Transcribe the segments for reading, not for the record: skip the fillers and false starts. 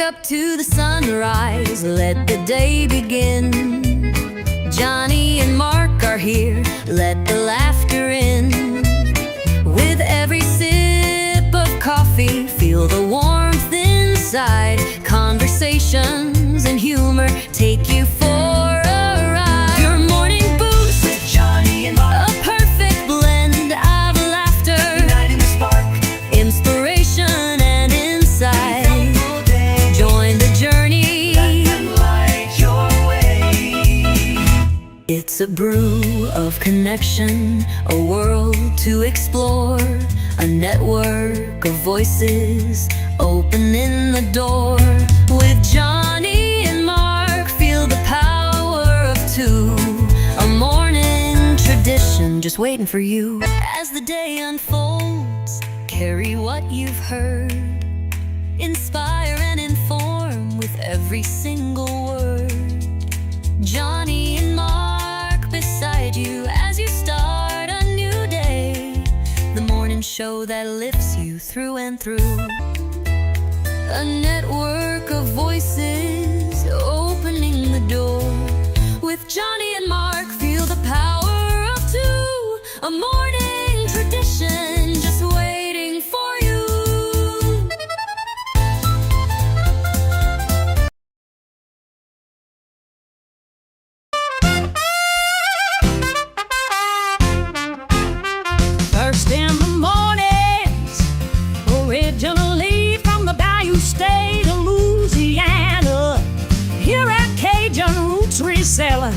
up to the sunrise, let the day begin. Johnny and Mark are here, let the laughter in. With every sip of coffee, feel the warmth inside. Conversations and humor take you for a ride. Your morning boost with Johnny and Mark, a perfect blend of laughter, uniting the spark, inspiration and insight. Join the journey, let them light your way. It's a brew of connection, a world to explore, a network of voices opening the door. With Johnny and Mark, feel the power of two, a morning tradition just waiting for you. As the day unfolds, carry what you've heard, inspire and inform with every single word. Johnny and Mark beside you as you start a new day, the morning show that lifts you through and through. A network of voices opening the door. With Johnny and Mark, feel the power of two, a morning tradition just waiting for you. First in the mornings, originally from the Bayou State of Louisiana. Here at Cajun Roots Reselling,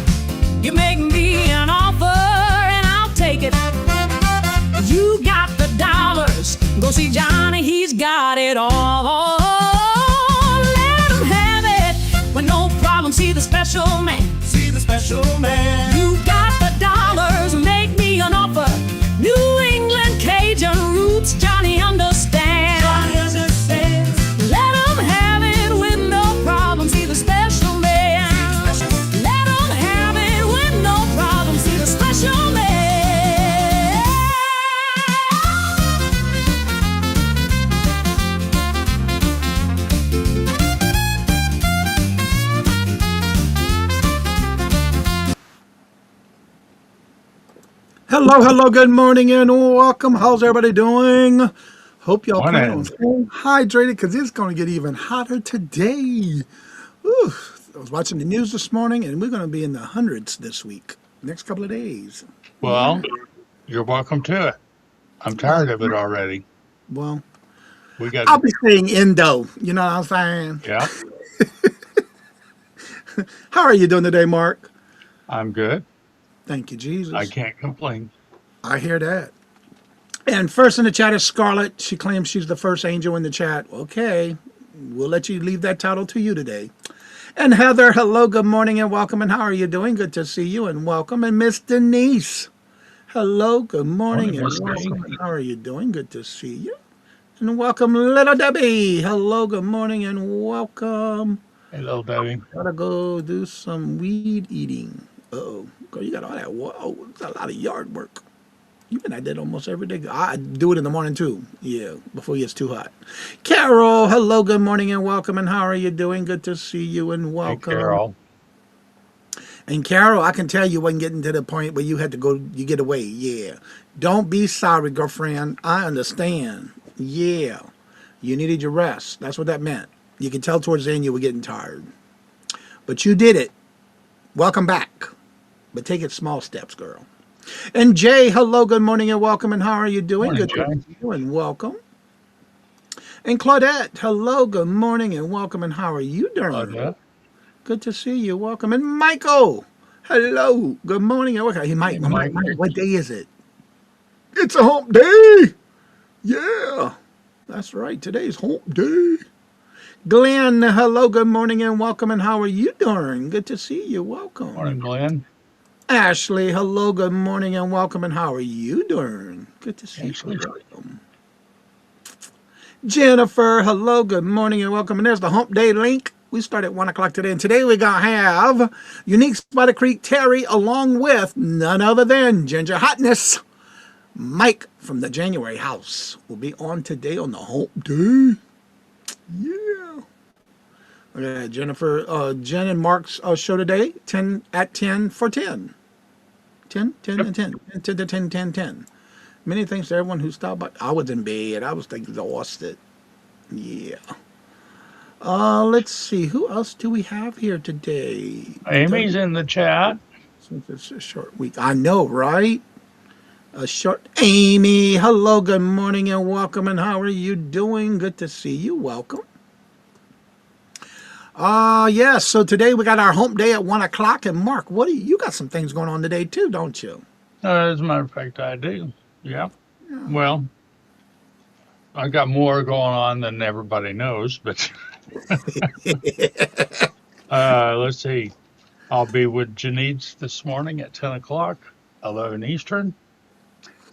you make me an offer and I'll take it. You got the dollars, go see Johnny, he's got it all. Let him have it with no problem, see the special man. See the special man. You got the dollars, make me an offer. New England Cajun Roots, Johnny understands. Johnny understands. Let him have it with no problem, see the special man. Let him have it with no problem, see the special man. Hello, good morning and welcome. How's everybody doing? Hope y'all plan on staying hydrated because it's going to get even hotter today. Ooh, I was watching the news this morning and we're going to be in the hundreds this week, next couple of days. Well, you're welcome to it. I'm tired of it already. Well, We got, I'll be staying indo, you know what I'm saying? yeah, How are you doing today, Mark? I'm good. Thank you, Jesus. I can't complain. I hear that. And first in the chat is Scarlett. She claims she's the first angel in the chat. Okay, we'll let you leave that title to you today. And Heather, hello, good morning and welcome. And how are you doing? Good to see you and welcome. And Miss Denise, hello, good morning and Miss welcome. Denise. And how are you doing? Good to see you. And welcome, little Debbie. Hello, good morning and welcome. Hello, Debbie. Gotta go do some weed eating. Uh-oh. Girl, you got all that. Whoa, it's a lot of yard work. You've been at that almost every day. I do it in the morning too. Yeah, before it gets too hot. Carol, hello, good morning and welcome. And how are you doing? Good to see you and Hey, welcome. Carol. And Carol, I can tell you wasn't getting to the point where you had to go, you get away. Yeah. Don't be sorry, girlfriend. I understand. Yeah. You needed your rest. That's what that meant. You could tell towards the end you were getting tired. But you did it. Welcome back. But take it small steps, girl. And Jay, hello, good morning and welcome. And how are you doing? Morning, Good Jay. to see you and welcome. And Claudette, hello, good morning and welcome. And how are you doing? Claudette. Good to see you. Welcome. And Michael, hello, good morning and welcome. Hey, Mike, Mike. what day is it? It's a hump day. Yeah, that's right. Today's hump day. Glenn, hello, good morning and welcome. And how are you doing? Good to see you. Welcome. Morning, Glenn. Ashley, hello, good morning and welcome. And how are you doing? Good to see Ashley. you. Welcome. Jennifer, hello, good morning and welcome. And there's the hump day link. We start at 1 o'clock today. And today we're going to have Unique Spider Creek Terry along with none other than Ginger Hotness. Mike from the January House will be on today on the hump day. Yeah. Jennifer, Jen and Mark's show today, 10 at 10 for 10. 10, 10, Yep. and 10. 10 to 10, 10, 10. Many thanks to everyone who stopped by. I was in bed. I was exhausted. Yeah. Let's see. Who else do we have here today? Amy's in the chat. Since it's a short week. I know, right? A short Amy. Hello, good morning and welcome. And how are you doing? Good to see you. Welcome. Yes, so today we got our hump day at 1 o'clock. And Mark, what do you got some things going on today too, don't you? As a matter of fact, I do. Yeah. Well, I got more going on than everybody knows, but let's see. I'll be with Janice this morning at 10 o'clock, 11 Eastern,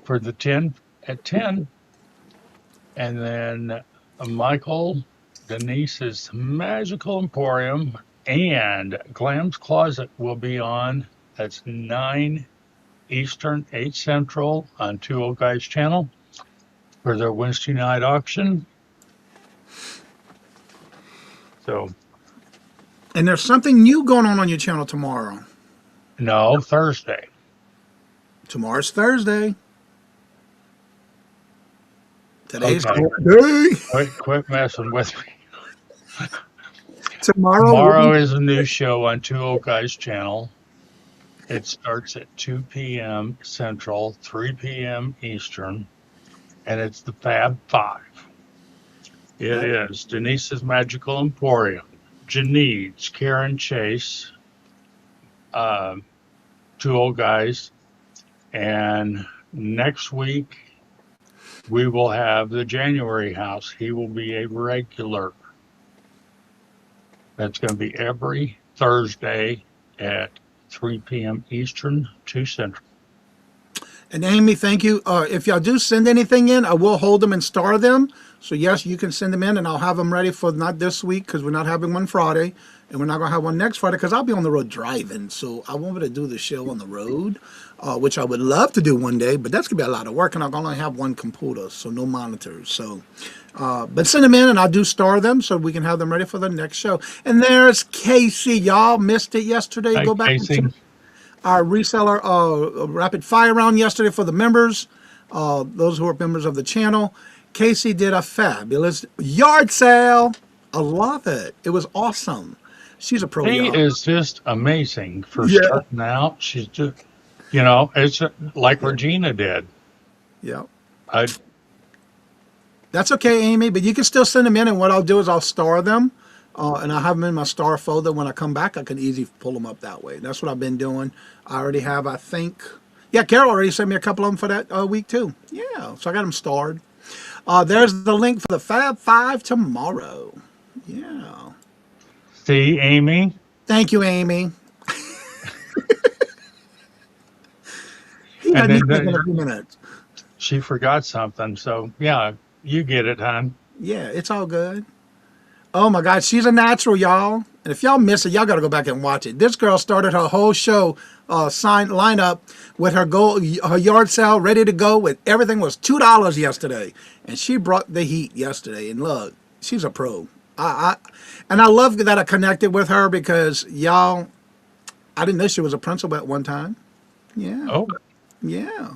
for the 10 at 10. And then Michael, Denise's Magical Emporium, and Glam's Closet will be on. That's 9 Eastern, 8 Central on Two Old Guys channel for their Wednesday night auction. So, And there's something new going on your channel tomorrow. no, Thursday. Tomorrow's Thursday. Today's Okay. Friday. Quit messing with me. Tomorrow. Tomorrow is a new show on Two Old Guys channel. It starts at 2 p.m. Central, 3 p.m. Eastern, and it's the Fab Five. It is Denise's Magical Emporium, Janice, Karen Chase, Two Old Guys, and next week we will have the January house. He will be a regular. That's going to be every Thursday at 3 p.m. Eastern, 2 Central. And Amy, thank you. If y'all do send anything in, I will hold them and star them. So yes, you can send them in, and I'll have them ready for not this week because we're not having one Friday, and we're not gonna have one next Friday because I'll be on the road driving. So I won't be able to do the show on the road, which I would love to do one day, but that's gonna be a lot of work, and I'm gonna have one computer, so no monitors. So, but send them in, and I'll do star them so we can have them ready for the next show. And there's Casey. Y'all missed it yesterday. Hi, Go back and Casey. check our reseller rapid fire round yesterday for the members, those who are members of the channel. Casey did a fabulous yard sale. I love it. It was awesome. She's a pro. She y'all. is just amazing for Yeah. starting out. She's just, it's like Regina did. Yeah. I, That's okay, Amy, but you can still send them in, and what I'll do is I'll star them, and I'll have them in my star folder. When I come back, I can easily pull them up that way. That's what I've been doing. I already have, I think, Carol already sent me a couple of them for that week too. Yeah, so I got them starred. There's the link for the Fab Five tomorrow. Yeah. see, Amy, Thank you, Amy. He And had me then in a few minutes. she forgot something. So, yeah, you get it, hon. Yeah, it's all good. Oh my God, she's a natural, y'all. And if y'all miss it, y'all got to go back and watch it. This girl started her whole show lineup with her yard sale ready to go. With everything was $2 yesterday, and she brought the heat yesterday. And look, she's a pro. And I love that I connected with her because y'all, I didn't know she was a principal at one time. Yeah. Oh, Yeah.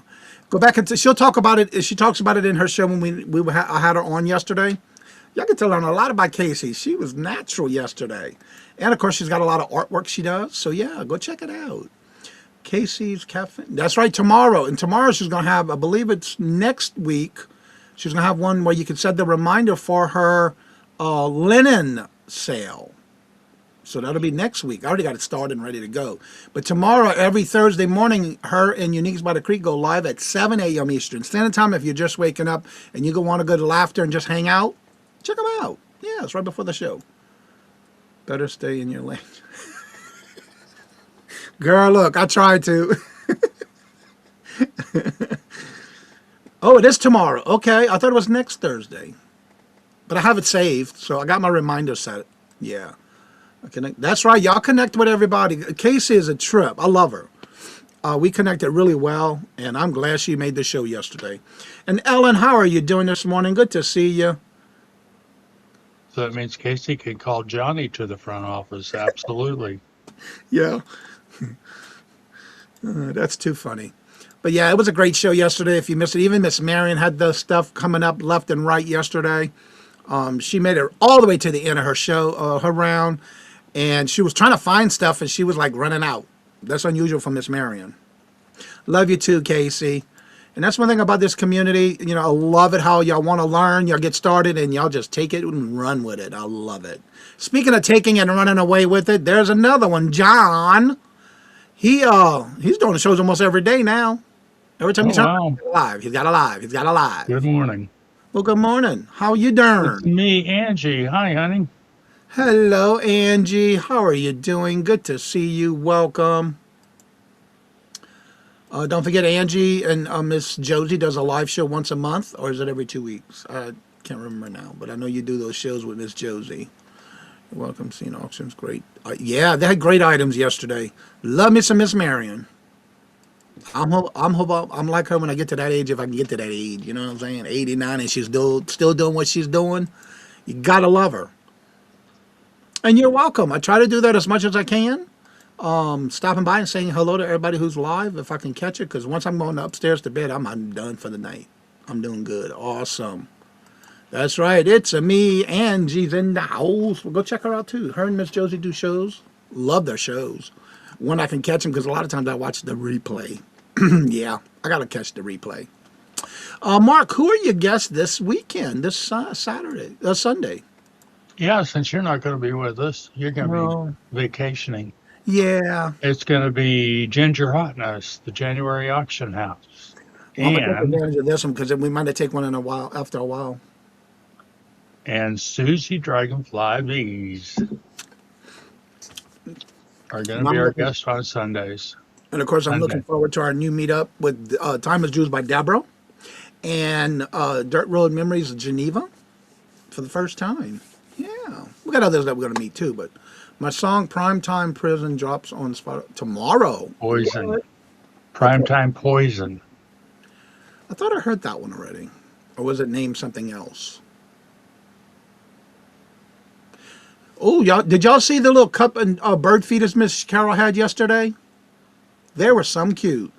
Go back and she'll talk about it. She talks about it in her show when I had her on yesterday. Y'all get to learn a lot about Casey. She was natural yesterday. And of course, she's got a lot of artwork she does. So yeah, go check it out. Casey's Cafe. That's right, tomorrow. And tomorrow she's going to have, I believe it's next week, she's going to have one where you can set the reminder for her linen sale. So that'll be next week. I already got it started and ready to go. But tomorrow, every Thursday morning, her and Unique's by the Creek go live at 7 a.m. Eastern Standard Time. If you're just waking up and you want to go to Laughter and just hang out, check them out. Yeah, it's right before the show. Better stay in your lane. Girl, look, I tried to. Oh, it is tomorrow. Okay, I thought it was next Thursday. But I have it saved, so I got my reminder set. Yeah. That's right. Y'all connect with everybody. Casey is a trip. I love her. We connected really well, and I'm glad she made the show yesterday. And Ellen, how are you doing this morning? Good to see you. So that means Casey can call Johnny to the front office. Absolutely. Yeah, that's too funny. But yeah, it was a great show yesterday. If you missed it, even Miss Marion had the stuff coming up left and right yesterday. She made it all the way to the end of her show, her round, and she was trying to find stuff, and she was like running out. That's unusual for Miss Marion. Love you too, Casey. And that's one thing about this community. You know, I love it how y'all want to learn, y'all get started, and y'all just take it and run with it. I love it. Speaking of taking it and running away with it, there's another one, John. He's doing shows almost every day now. Every time Oh, he's wow. live, he's got a live. He's got a live. Good morning. Well, good morning. How you It's doing? me, Angie. Hi, honey. Hello, Angie. How are you doing? Good to see you. Welcome. Don't forget, Angie and Miss Josie does a live show once a month, or is it every 2 weeks? I can't remember now, but I know you do those shows with Miss Josie. You're welcome. Seeing auctions, great. Yeah, they had great items yesterday. Love me some Miss Marion. I'm like her when I get to that age, if I can get to that age. You know what I'm saying? 89, and she's still doing what she's doing. You gotta love her. And you're welcome. I try to do that as much as I can. Stopping by and saying hello to everybody who's live if I can catch it, because once I'm going upstairs to bed, I'm done for the night. I'm doing good. Awesome. That's right. It's me. Angie's in the house. Well, go check her out too. Her and Miss Josie do shows. Love their shows. When I can catch them, because a lot of times I watch the replay. Yeah, I got to catch the replay. Mark, who are your guests this weekend, this Sunday? Yeah, since you're not going to be with us, you're going to No. be vacationing. Yeah. It's going to be Ginger Hotness, the January auction house. Well, I'm going to take And advantage of this one because we might have take one in a while, after a while. Susie Dragonfly Bees are going to be our guests on Sundays. And of course, I'm Sunday. looking forward to our new meetup with Time is Jews by Deborah and Dirt Road Memories of Geneva for the first time. Yeah. We got others that we're going to meet too, but my song Primetime Prison drops on Spotify tomorrow. Poison. What? Primetime Poison. I thought I heard that one already. Or was it named something else? Oh, did y'all see the little cup and bird feeders Miss Carol had yesterday? They were some cute.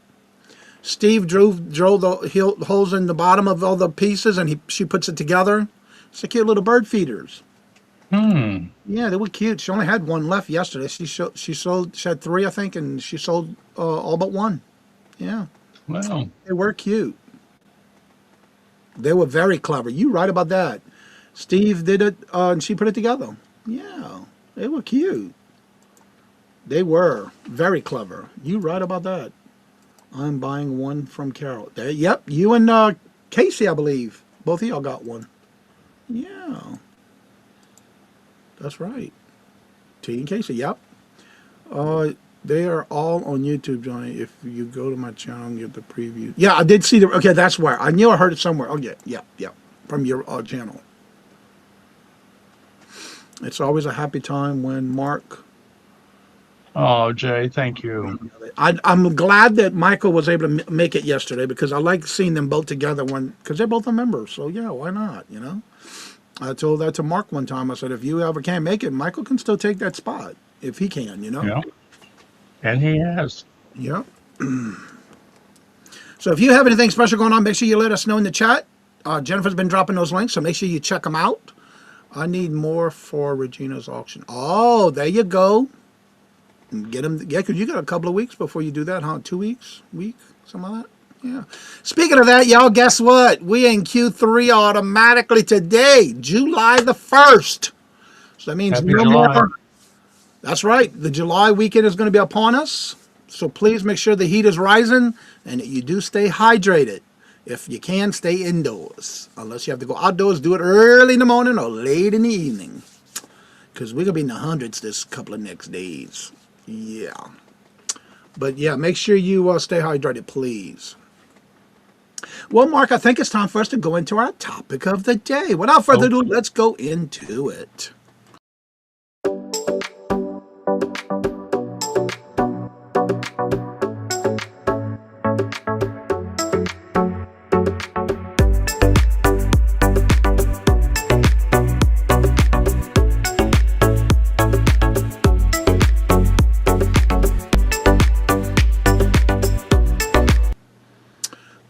Steve drove the holes in the bottom of all the pieces, and she puts it together. It's a cute little bird feeders. Yeah, they were cute. She only had one left yesterday. She had three, I think, and she sold all but one. Yeah. Well, They were cute. They were very clever. You right about that. Steve did it, and she put it together. Yeah, they were cute. They were very clever. You right about that. I'm buying one from Carol. Yep, you and Casey, I believe. Both of y'all got one. Yeah. That's right. T and Casey, yep. They are all on YouTube, Johnny. If you go to my channel and get the preview. Yeah, I did see okay, that's where. I knew I heard it somewhere. Oh, yeah. From your channel. It's always a happy time when Mark... oh, Jay, thank you. I'm glad that Michael was able to make it yesterday because I like seeing them both together because they're both a member. So, yeah, why not, you know? I told that to Mark one time. I said, if you ever can't make it, Michael can still take that spot if he can, you know? Yeah. And he has. Yep. So if you have anything special going on, make sure you let us know in the chat. Jennifer's been dropping those links, so make sure you check them out. I need more for Regina's auction. Oh, there you go. Get them. Yeah, because you got a couple of weeks before you do that, huh? 2 weeks? Week? Something like that? Yeah. Speaking of that, y'all, guess what? We in Q3 automatically today, July the 1st. So that means Happy no July. more. That's right. The July weekend is going to be upon us. So please make sure the heat is rising and that you do stay hydrated. If you can, stay indoors. Unless you have to go outdoors, do it early in the morning or late in the evening. Because we're going to be in the hundreds this couple of next days. Yeah. But yeah, make sure you stay hydrated, please. Well, Mark, I think it's time for us to go into our topic of the day. Without further ado, let's go into it.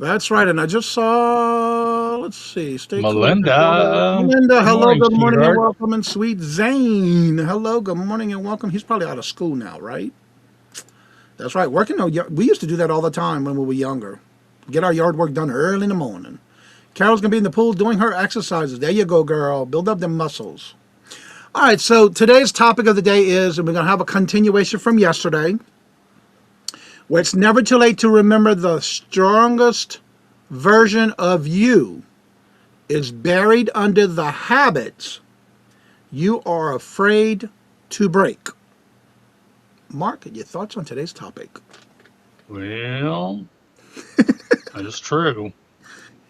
That's right. And I just saw, let's see, stay cool. Melinda. Melinda, Good hello, morning, good morning and sweetheart. welcome. And sweet Zane, hello, good morning and welcome. He's probably out of school now, right? That's right. Working, we used to do that all the time when we were younger. Get our yard work done early in the morning. Carol's going to be in the pool doing her exercises. There you go, girl. Build up them muscles. All right, so today's topic of the day is, and we're going to have a continuation from yesterday, where it's never too late to remember the strongest version of you is buried under the habits you are afraid to break. Mark, your thoughts on today's topic? Well, that's true.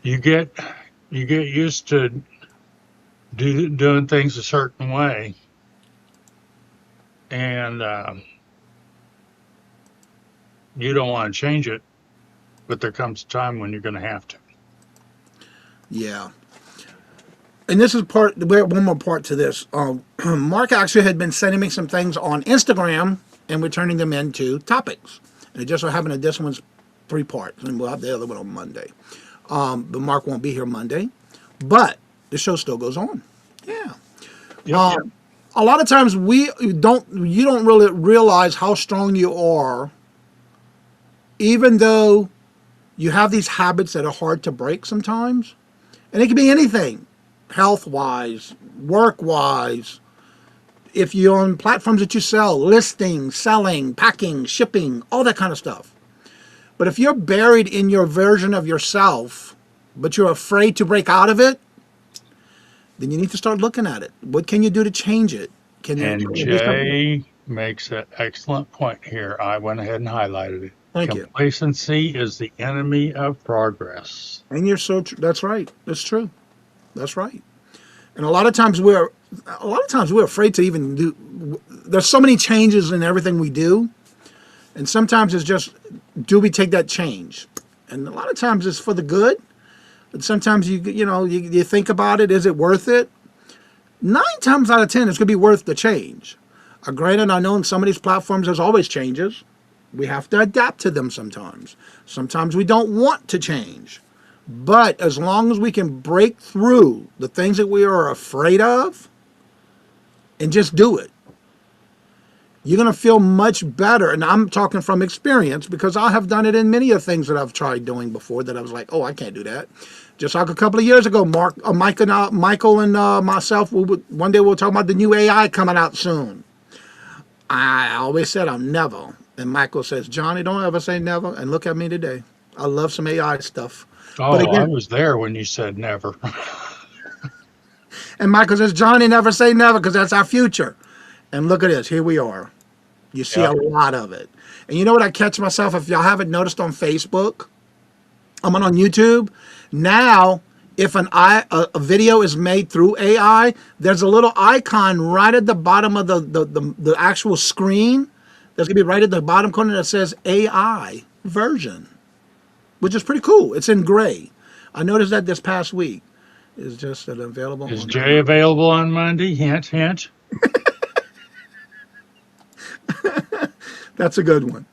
You get used to doing things a certain way, and you don't want to change it, but there comes a time when you're going to have to. Yeah. And this is part, we have one more part to this. Mark actually had been sending me some things on Instagram, and we're turning them into topics. And it just so happened that this one's 3 parts, and we'll have the other one on Monday. But Mark won't be here Monday. But the show still goes on. Yeah. Yep. A lot of times you don't really realize how strong you are, even though you have these habits that are hard to break sometimes. And it can be anything, health-wise, work-wise, if you're on platforms that you sell, listing, selling, packing, shipping, all that kind of stuff. But if you're buried in your version of yourself, but you're afraid to break out of it, then you need to start looking at it. What can you do to change it? And Jay makes an excellent point here. I went ahead and highlighted it. Thank you. Complacency is the enemy of progress. And you're so true. That's right. That's true. That's right. And a lot of times we're afraid to even do. There's so many changes in everything we do, and sometimes it's just, do we take that change? And a lot of times it's for the good. But sometimes you think about it. Is it worth it? 9 times out of 10, it's going to be worth the change. Granted, I know in some of these platforms there's always changes. We have to adapt to them sometimes. Sometimes we don't want to change. But as long as we can break through the things that we are afraid of and just do it, you're going to feel much better. And I'm talking from experience because I have done it in many of things that I've tried doing before that I was like, oh, I can't do that. Just like a couple of years ago, Michael and myself, one day we'll talk about the new AI coming out soon. I always said I'll never. And Michael says, Johnny, don't ever say never. And look at me today. I love some AI stuff. Oh, but again, I was there when you said never. And Michael says, Johnny, never say never because that's our future. And look at this. Here we are. You see a lot of it. And you know what I catch myself, if y'all haven't noticed on Facebook, I'm on YouTube. Now, if a video is made through AI, there's a little icon right at the bottom of the actual screen. There's going to be right at the bottom corner that says AI version, which is pretty cool. It's in gray. I noticed that this past week. Is just available. Is Jay available on Monday? Hint, hint. That's a good one.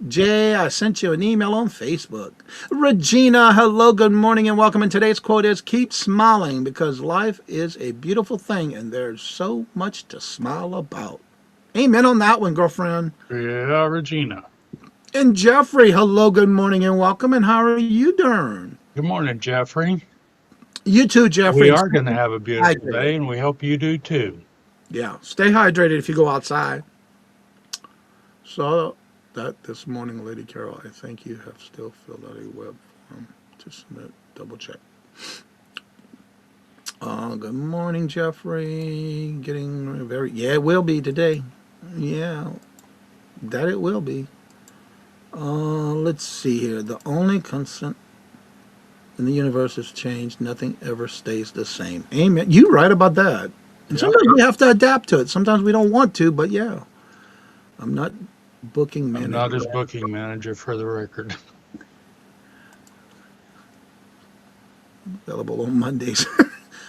Jay, I sent you an email on Facebook. Regina, hello, good morning, and welcome. And today's quote is, keep smiling because life is a beautiful thing and there's so much to smile about. Amen on that one, girlfriend. Yeah, Regina. And Jeffrey, hello, good morning, and welcome. And how are you doing? Good morning, Jeffrey. You too, Jeffrey. We are going to have a beautiful day, and we hope you do too. Yeah, stay hydrated if you go outside. Saw that this morning, Lady Carol. I think you have still filled out a web form to submit. Double check. Good morning, Jeffrey. Getting very, yeah, it will be today. Yeah, that it will be. Let's see here. The only constant in the universe has changed. Nothing ever stays the same. Amen. You're right about that. And sometimes we have to adapt to it. Sometimes we don't want to, but yeah. I'm not booking manager. I'm not his booking manager, for the record. Available on Mondays.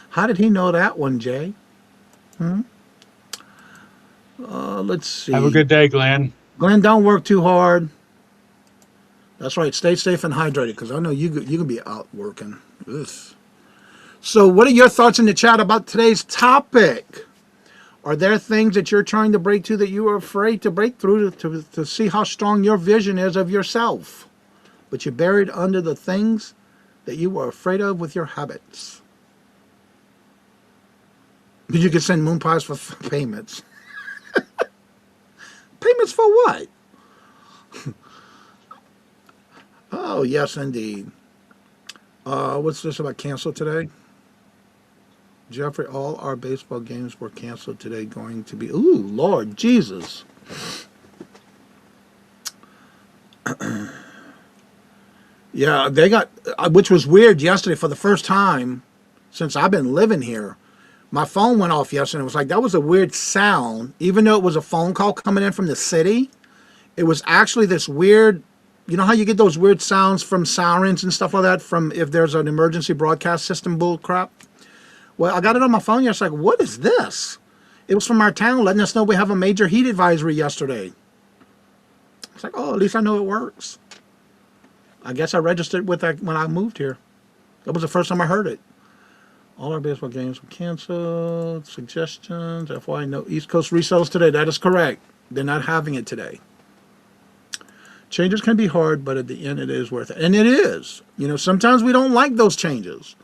How did he know that one, Jay? Let's see. Have a good day, Glenn. Glenn, don't work too hard. That's right. Stay safe and hydrated, because I know you can be out working. Ugh. So, what are your thoughts in the chat about today's topic? Are there things that you're trying to break to that you are afraid to break through to see how strong your vision is of yourself, but you're buried under the things that you were afraid of with your habits? You can send moon pies for payments. Payments for what? Oh, yes, indeed. What's this about cancel today? Jeffrey, all our baseball games were canceled today. Going to be, ooh, Lord Jesus. Yeah, they got, which was weird yesterday for the first time since I've been living here. My phone went off yesterday. It was like, that was a weird sound. Even though it was a phone call coming in from the city, it was actually this weird, you know how you get those weird sounds from sirens and stuff like that from if there's an emergency broadcast system bull crap? Well, I got it on my phone yesterday. Like, what is this? It was from our town letting us know we have a major heat advisory yesterday. It's like, oh, at least I know it works. I guess I registered with that when I moved here. That was the first time I heard it. All our baseball games were canceled. Suggestions. FYI, no East Coast resellers today. That is correct. They're not having it today. Changes can be hard, but at the end, it is worth it. And it is. You know, sometimes we don't like those changes.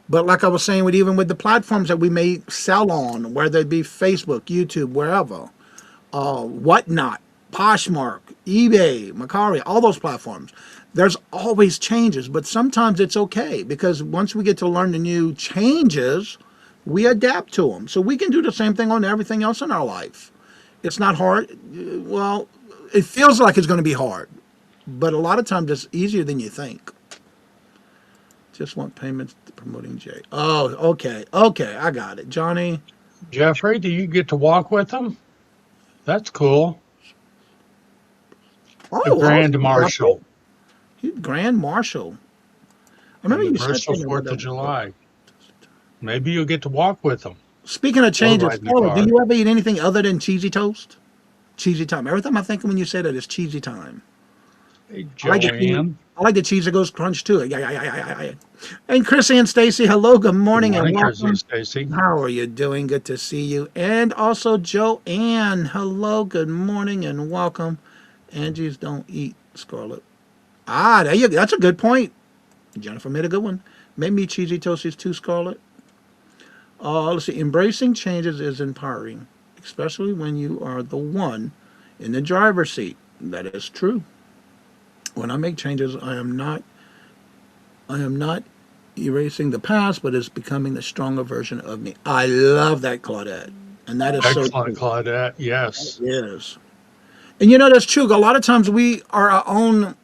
But like I was saying, even with the platforms that we may sell on, whether it be Facebook, YouTube, wherever, Whatnot, Poshmark, eBay, Macari, all those platforms, there's always changes. But sometimes it's okay, because once we get to learn the new changes, we adapt to them. So we can do the same thing on everything else in our life. It's not hard. Well, it feels like it's going to be hard, but a lot of times it's easier than you think. Just want payments promoting Jay. Oh, okay. Okay, I got it. Johnny. Jeffrey, do you get to walk with them? That's cool. Oh, The Grand Marshal. Grand Marshal. I remember And you the said Bristol something 4th about of that. July. Maybe you'll get to walk with them. Speaking of changes, ride in the Carla, do car. you ever eat anything other than cheesy toast? Cheesy time. Every time I think when you say that, it's cheesy time. Hey, I like Joanne. the cheese that goes crunch too. Yeah. And Chrissy and Stacy, hello, good Good morning and morning, Chrissy welcome. and Stacy. How are you doing? Good to see you. And also Joanne, hello, good morning and welcome. Angie's don't eat, Scarlet. Ah, there you go. That's a good point. Jennifer made a good one. Make me cheesy toasties too, Scarlet. Let's see. Embracing changes is empowering, especially when you are the one in the driver's seat. That is true. When I make changes, I am not erasing the past, but it's becoming the stronger version of me. I love that, Claudette. And that is so Excellent, true. Claudette. Yes. Yes. And you know, that's true. A lot of times we are our own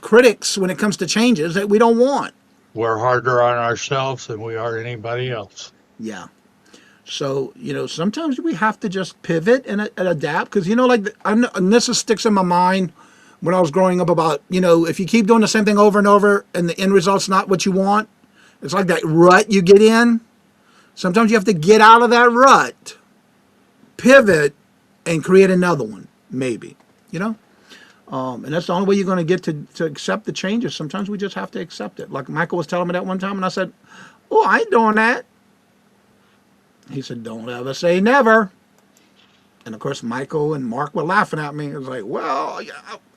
critics when it comes to changes that we don't want. We're harder on ourselves than we are anybody else. Yeah. So, you know, sometimes we have to just pivot and adapt, because, you know, and this sticks in my mind when I was growing up about, you know, if you keep doing the same thing over and over and the end result's not what you want, it's like that rut you get in. Sometimes you have to get out of that rut, pivot, and create another one, maybe, you know? And that's the only way you're going to get to accept the changes. Sometimes we just have to accept it. Like Michael was telling me that one time, and I said, oh, I ain't doing that. He said, don't ever say never. And of course, Michael and Mark were laughing at me. It was like, well,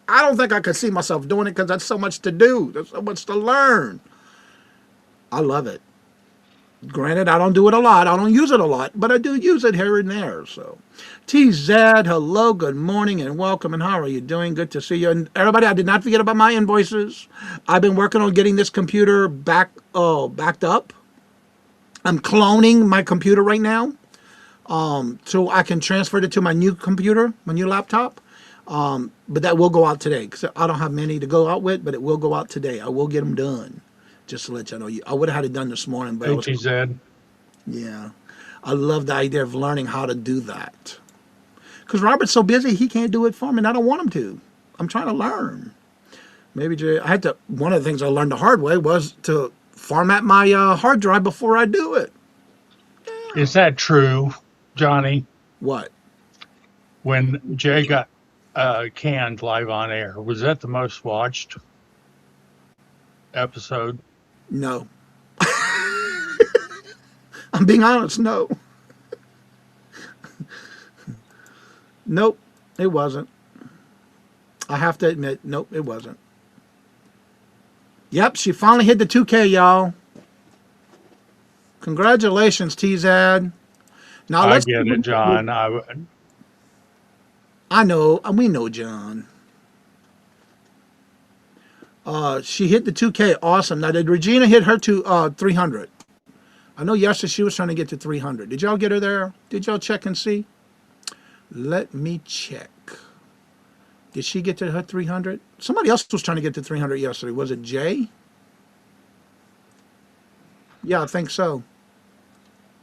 I don't think I could see myself doing it because that's so much to do. There's so much to learn. I love it. Granted, I don't do it a lot. I don't use it a lot, but I do use it here and there. So, TZ, hello, good morning, and welcome. And how are you doing? Good to see you. And everybody, I did not forget about my invoices. I've been working on getting this computer backed up. I'm cloning my computer right now, so I can transfer it to my new computer, my new laptop. But that will go out today, because I don't have many to go out with, but it will go out today. I will get them done. Just to let you know, I would have had it done this morning, but HZ. Yeah, I love the idea of learning how to do that. Because Robert's so busy, he can't do it for me, and I don't want him to. I'm trying to learn. Maybe Jay, one of the things I learned the hard way was to format my hard drive before I do it. Is that true, Johnny? What? When Jay got canned live on air, was that the most watched? episode? No. I'm being honest, no. Nope, it wasn't. I have to admit, nope, it wasn't. Yep, she finally hit the 2K, y'all. Congratulations, TZAD. Now I let's. get it, John. I know, we know, John. She hit the 2K, awesome. Now did Regina hit her to 300? I know yesterday she was trying to get to 300. Did y'all get her there? Did y'all check and see? Let me check. Did she get to her 300? Somebody else was trying to get to 300 yesterday. Was it Jay? Yeah, I think so.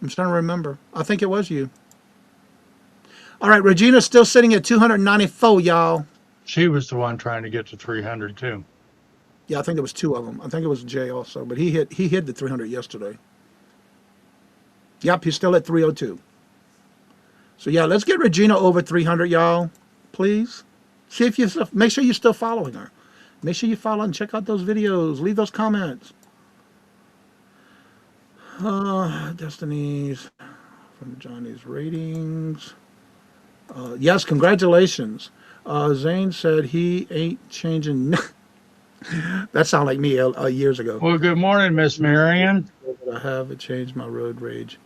I'm trying to remember. I think it was you. All right, Regina's still sitting at 294, y'all. She was the one trying to get to 300 too. Yeah, I think there was two of them. I think it was Jay also, but he hit the 300 yesterday. Yep, he's still at 302. So yeah, let's get Regina over 300, y'all. Please. See if you make sure you're still following her. Make sure you follow and check out those videos. Leave those comments. Destiny's from Johnny's ratings. Yes, congratulations. Zane said he ain't changing. That sounded like me years ago. Well, good morning, Miss Marion. I haven't changed my road rage.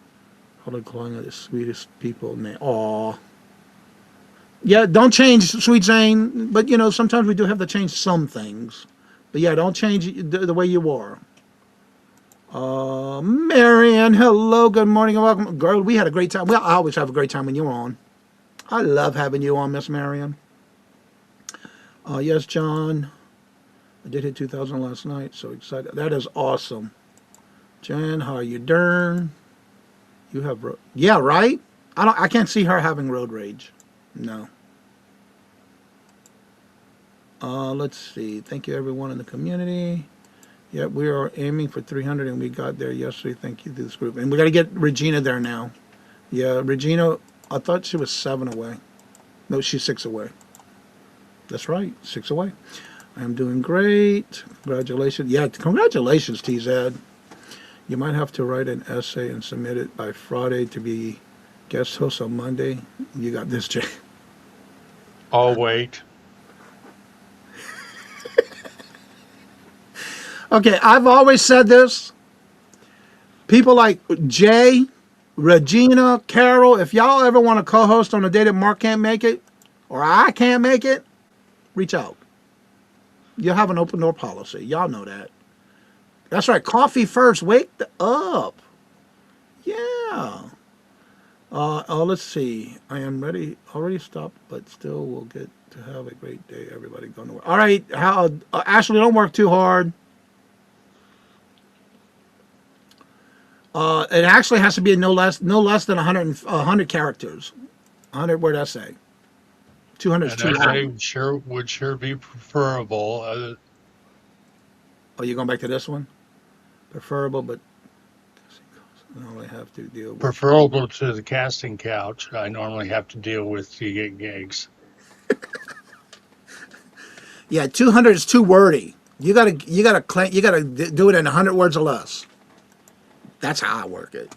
Probably calling it the sweetest people name. Aw. Yeah, don't change, Sweet Zane. But, you know, sometimes we do have to change some things. But, yeah, don't change the way you are. Marianne, hello, good morning, and welcome. Girl, we had a great time. Well, I always have a great time when you're on. I love having you on, Miss Marianne. Yes, John. I did hit 2,000 last night, so excited. That is awesome. Jan, how are you doing? You have yeah, right? I can't see her having road rage. No. Let's see. Thank you everyone in the community. Yeah, we are aiming for 300 and we got there yesterday. Thank you to this group. And we got to get Regina there now. Yeah, Regina, I thought she was 7 away. No, she's 6 away. That's right, 6 away. I'm doing great. Congratulations. Yeah, congratulations, TZ. You might have to write an essay and submit it by Friday to be guest host on Monday. You got this, Jay. I'll wait. Okay, I've always said this. People like Jay, Regina, Carol, if y'all ever want to co-host on a day that Mark can't make it, or I can't make it, reach out. You'll have an open door policy. Y'all know that. That's right. Coffee first. Wake up. Yeah. Let's see. I am ready. Already stopped, but still will get to have a great day. Everybody going to work. All right. Ashley, don't work too hard. It actually has to be no less than 100 characters. 100 word essay. 200 is too long. Would sure be preferable. Oh, you're going back to this one? Preferable, but I only have to deal with. Preferable to the casting couch. I normally have to deal with to get gigs. Yeah, 200 is too wordy. You gotta do it in 100 words or less. That's how I work it.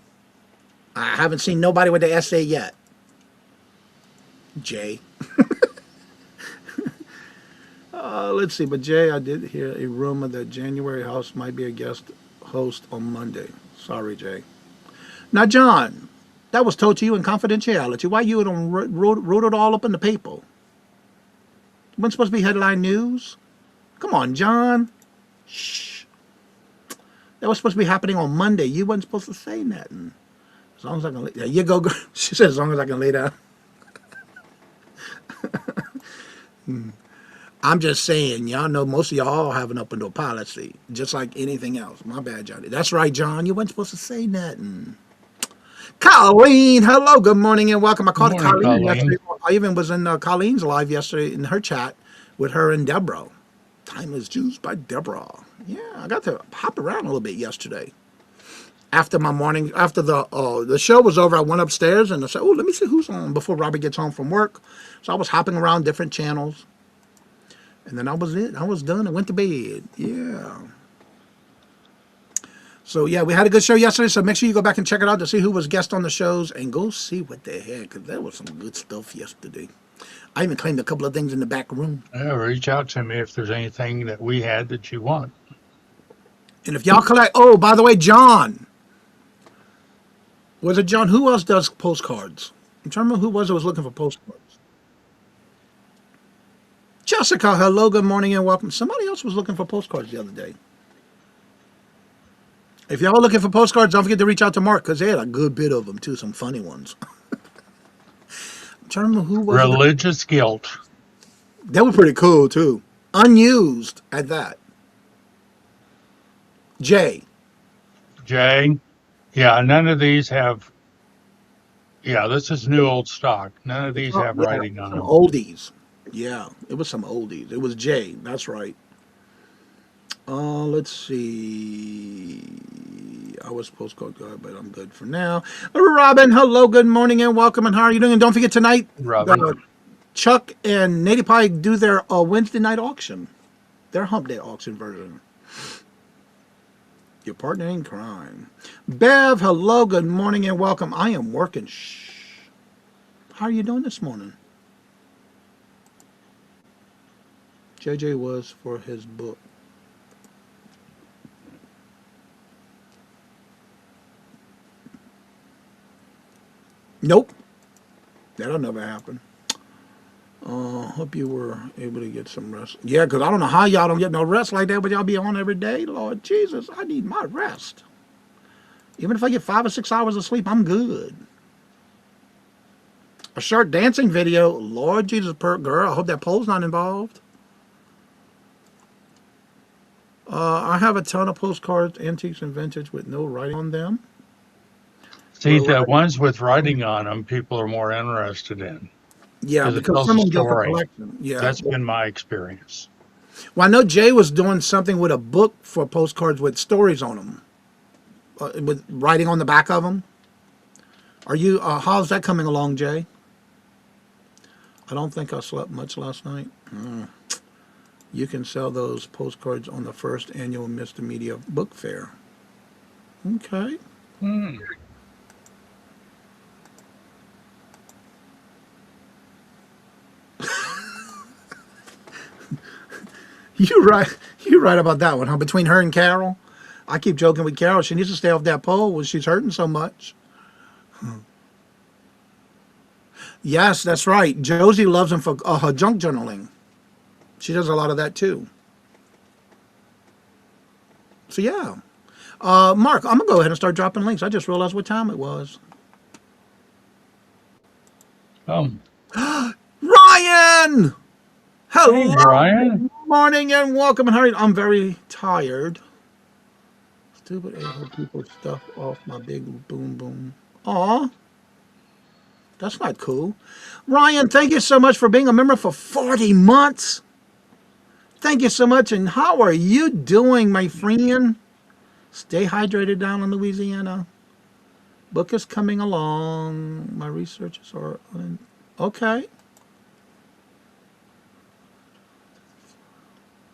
I haven't seen nobody with the essay yet. Jay. Let's see, but Jay, I did hear a rumor that January House might be a guest host on Monday. Sorry, Jay. Now, John, that was told to you in confidentiality. Why you wrote it all up in the paper? Wasn't supposed to be headline news? Come on, John. Shh. That was supposed to be happening on Monday. You wasn't supposed to say nothing. As long as I can lay down. You go, girl. She said, as long as I can lay down. I'm just saying, y'all know most of y'all have an open door policy, just like anything else. My bad, Johnny. That's right, John. You weren't supposed to say nothing. Colleen, hello, good morning and welcome. I called Colleen yesterday. I even was in Colleen's live yesterday in her chat with her and Deborah. Timeless Juice by Deborah. Yeah, I got to hop around a little bit yesterday. After my morning, after the show was over, I went upstairs and I said, oh, let me see who's on before Robbie gets home from work. So I was hopping around different channels. And then I was done. I went to bed. Yeah. So yeah, we had a good show yesterday. So make sure you go back and check it out to see who was guest on the shows and go see what they had because there was some good stuff yesterday. I even claimed a couple of things in the back room. Yeah, reach out to me if there's anything that we had that you want. And if y'all collect, oh, by the way, John. Was it John? Who else does postcards? I'm trying to remember who was looking for postcards. Jessica, hello, good morning and welcome. Somebody else was looking for postcards the other day. If y'all are looking for postcards, don't forget to reach out to Mark because they had a good bit of them too, some funny ones. I'm trying to remember who was it. Religious guilt. They were pretty cool too. Unused at that. Jay. Jay. Yeah, none of these have. Yeah, this is new old stock. None of these have writing on Some them. oldies. Yeah, it was some oldies. It was Jay. That's right. Let's see. I was postcard guy, but I'm good for now. Robin, hello, good morning and welcome. And how are you doing? And don't forget tonight, Robin. Chuck and Native Pie do their Wednesday night auction, their Hump Day auction version. Your partner in crime. Bev, hello, good morning and welcome. I am working. Shh. How are you doing this morning? JJ was for his book. Nope. That'll never happen. Hope you were able to get some rest. Yeah, because I don't know how y'all don't get no rest like that, but y'all be on every day. Lord Jesus, I need my rest. Even if I get 5 or 6 hours of sleep, I'm good. A short dancing video. Lord Jesus, girl, I hope that pole's not involved. I have a ton of postcards, antiques, and vintage with no writing on them. See, the ones with writing on them, people are more interested in. Yeah, Because it because tells a someone got the story. collection. Yeah. That's been my experience. Well, I know Jay was doing something with a book for postcards with stories on them, with writing on the back of them. Are you? How's that coming along, Jay? I don't think I slept much last night. You can sell those postcards on the first annual Mr. Media Book Fair. Okay. You're right about that one, huh? Between her and Carol, I keep joking with Carol. She needs to stay off that pole when she's hurting so much. Yes, that's right. Josie loves him for her junk journaling. She does a lot of that too. So yeah, Mark, I'm gonna go ahead and start dropping links. I just realized what time it was. Oh, Ryan, hello. hey, Brian. Good morning and welcome. And hurry, I'm very tired. Stupid a-hole people stuff off my big boom boom. Aw. That's not cool. Ryan, thank you so much for being a member for 40 months. Thank you so much. And how are you doing, my friend? Stay hydrated down in Louisiana. Book is coming along. My researches are okay.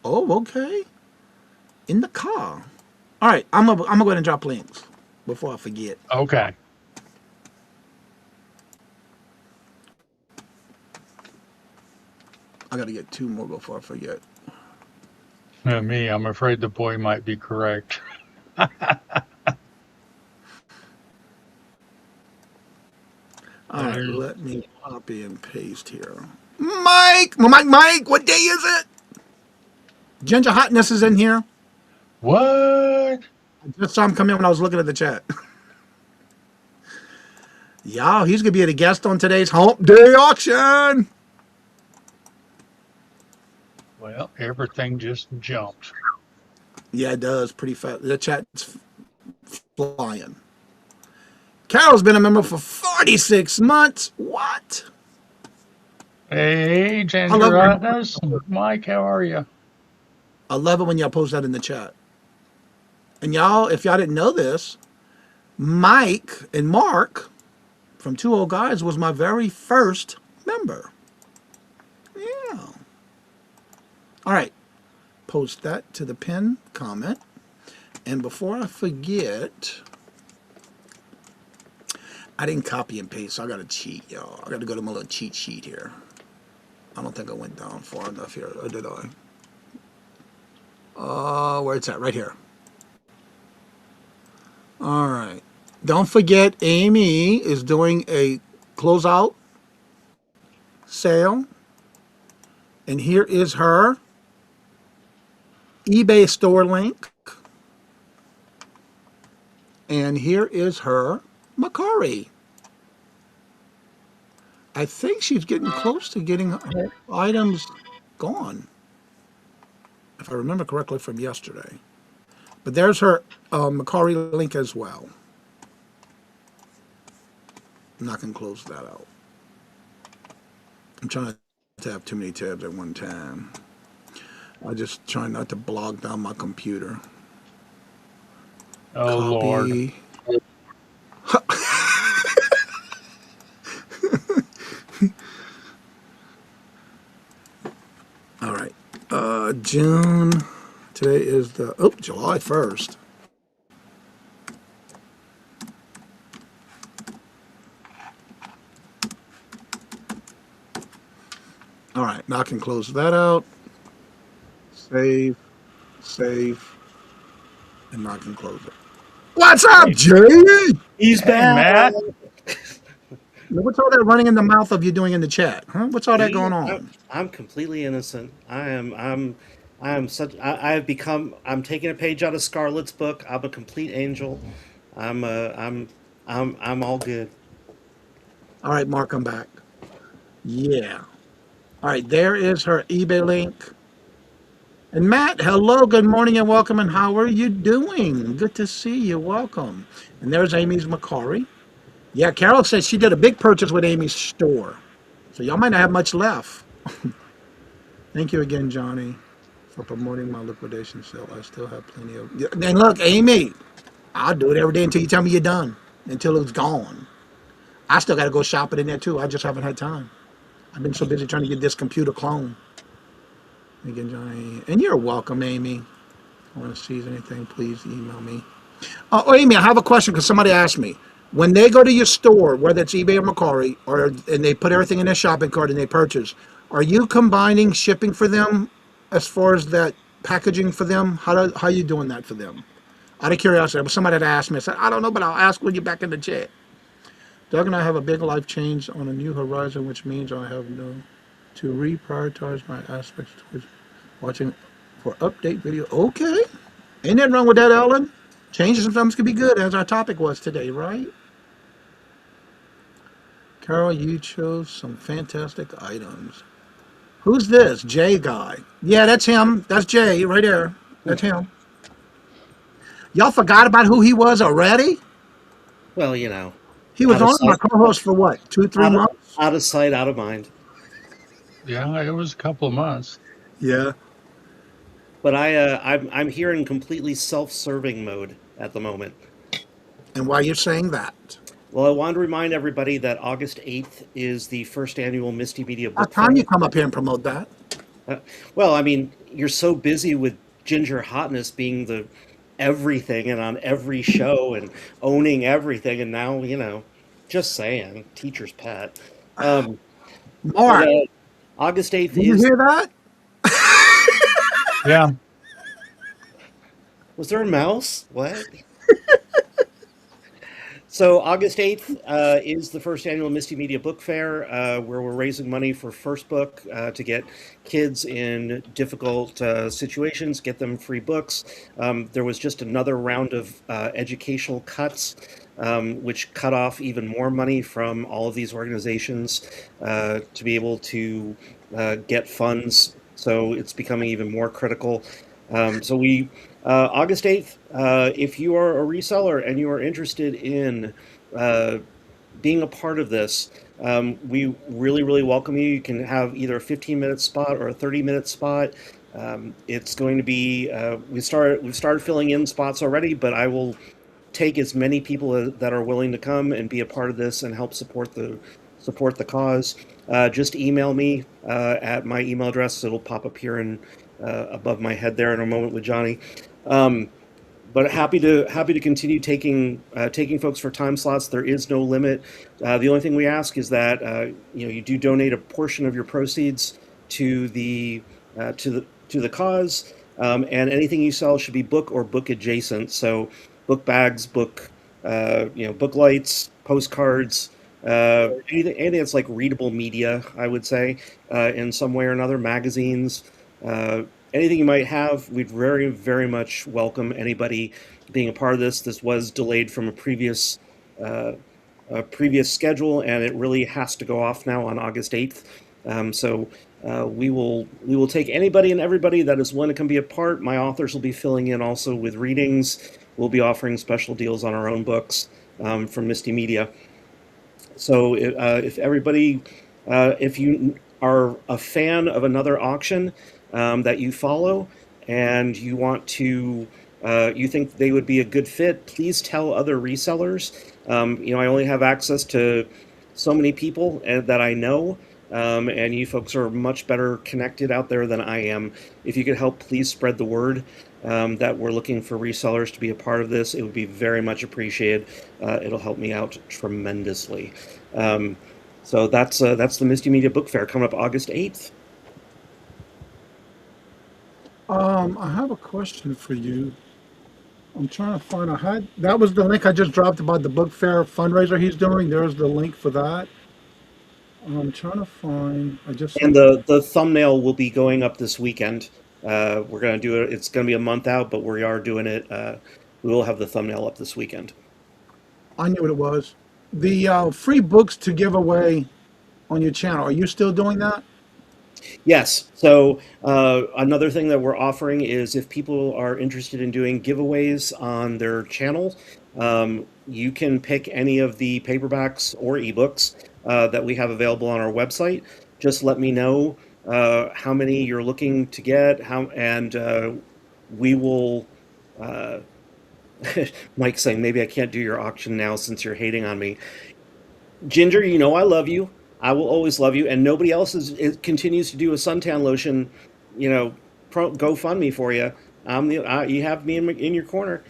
Oh, okay. In the car. All right, I'm gonna go ahead and drop links before I forget. Okay. I gotta get 2 more before I forget. Me, I'm afraid the boy might be correct. All right, let me copy and paste here. Mike, what day is it? Ginger Hotness is in here. What? I just saw him come in when I was looking at the chat. Y'all, he's gonna be a guest on today's Hump Day auction. Well, everything just jumped. Yeah, it does. Pretty fast. The chat's flying. Carol's been a member for 46 months. What? Hey, I love Ginger it. Hotness. Mike, how are you? I love it when y'all post that in the chat. And y'all, if y'all didn't know this, Mike and Mark from Two Old Guys was my very first member. Yeah. All right. Post that to the pin comment. And before I forget, I didn't copy and paste, so I got to cheat, y'all. I got to go to my little cheat sheet here. I don't think I went down far enough here, or did I? Where it's at, right here. All right. Don't forget, Amy is doing a closeout sale. And here is her eBay store link. And here is her Macari. I think she's getting close to getting her items gone, if I remember correctly from yesterday. But there's her Macari link as well. I'm not going to close that out. I'm trying to have too many tabs at one time. I just try not to bog down my computer. Oh, Lord. All right. June. Today is July 1st. All right. Now I can close that out. Save. And now I can close it. What's up, Jay? He's Hey, back. Matt. What's all that running in the mouth of you doing in the chat? Huh? What's all that Me? going on? I'm completely innocent. I've become. I'm taking a page out of Scarlett's book. I'm a complete angel. I'm all good. All right, Mark, I'm back. Yeah. All right, there is her eBay link. And Matt, hello, good morning and welcome. And how are you doing? Good to see you. Welcome. And there's Amy's Macari. Yeah, Carol said she did a big purchase with Amy's store. So y'all might not have much left. Thank you again, Johnny, for promoting my liquidation sale. I still have plenty of. Yeah, and look, Amy, I'll do it every day until you tell me you're done, until it's gone. I still got to go shopping in there too. I just haven't had time. I've been so busy trying to get this computer clone. Again, Johnny. And you're welcome, Amy. If you want to see anything, please email me. Oh, Amy, I have a question because somebody asked me. When they go to your store, whether it's eBay or Macari, and they put everything in their shopping cart and they purchase, are you combining shipping for them as far as that packaging for them? How are you doing that for them? Out of curiosity, somebody had asked me. I said, I don't know, but I'll ask when you're back in the chat. Doug and I have a big life change on a new horizon, which means I have to reprioritize my aspects towards watching for update video. Okay. Ain't nothing wrong with that, Ellen. Changes sometimes can be good, as our topic was today, right? Carol, you chose some fantastic items. Who's this? Jay guy. Yeah, that's him. That's Jay right there. That's him. Y'all forgot about who he was already? Well, He was out of on my sight, co-host for what, 2-3 out of, months? out of sight, out of mind. Yeah, it was a couple of months. Yeah. But I'm here in completely self-serving mode at the moment. And why you're saying that? Well, I wanted to remind everybody that August 8th is the first annual Misty Media How Book time Fair. you come up here and promote that? Well, I mean, you're so busy with Ginger Hotness being the everything and on every show and owning everything, and now, just saying, teacher's pet. Um, but Mark, August 8th did you is. hear that? Yeah. Was there a mouse? What? So August 8th is the first annual Misty Media Book Fair, where we're raising money for First Book to get kids in difficult situations, get them free books. There was just another round of educational cuts, which cut off even more money from all of these organizations to be able to get funds. So it's becoming even more critical. August 8th, if you are a reseller and you are interested in being a part of this, we really, really welcome you. You can have either a 15-minute spot or a 30-minute spot. It's going to be, we've started filling in spots already, but I will take as many people that are willing to come and be a part of this and help support the cause. Just email me at my email address. It'll pop up here and above my head there in a moment with Johnny. but happy to continue taking folks for time slots. There is no limit. The only thing we ask is that you do donate a portion of your proceeds to the cause, and anything you sell should be book or book adjacent. So, book bags, book lights, postcards, anything that's like readable media, I would say, in some way or another, magazines. Anything you might have, we'd very, very much welcome anybody being a part of this. This was delayed from uh, a previous schedule, and it really has to go off now on August 8th. We will take anybody and everybody that is willing to come be a part. My authors will be filling in also with readings. We'll be offering special deals on our own books from Misty Media. So if you are a fan of another auction that you follow and you want to, you think they would be a good fit, please tell other resellers. I only have access to so many people that I know, and you folks are much better connected out there than I am. If you could help, please spread the word that we're looking for resellers to be a part of this. It would be very much appreciated. It'll help me out tremendously. So that's the Misty Media Book Fair coming up August 8th. I have a question for you. I'm trying to find that was the link I just dropped about the book fair fundraiser he's doing. There's the link for that. I'm trying to find. And the thumbnail will be going up this weekend. We're going to do it. It's going to be a month out, but we are doing it. We will have the thumbnail up this weekend. I knew what it was. The free books to give away on your channel. Are you still doing that? Yes. So another thing that we're offering is if people are interested in doing giveaways on their channel, you can pick any of the paperbacks or ebooks that we have available on our website. Just let me know how many you're looking to get, and we will. Mike's saying maybe I can't do your auction now since you're hating on me. Ginger, I love you. I will always love you, and nobody else continues to do a suntan lotion, GoFundMe for you. You have me in your corner.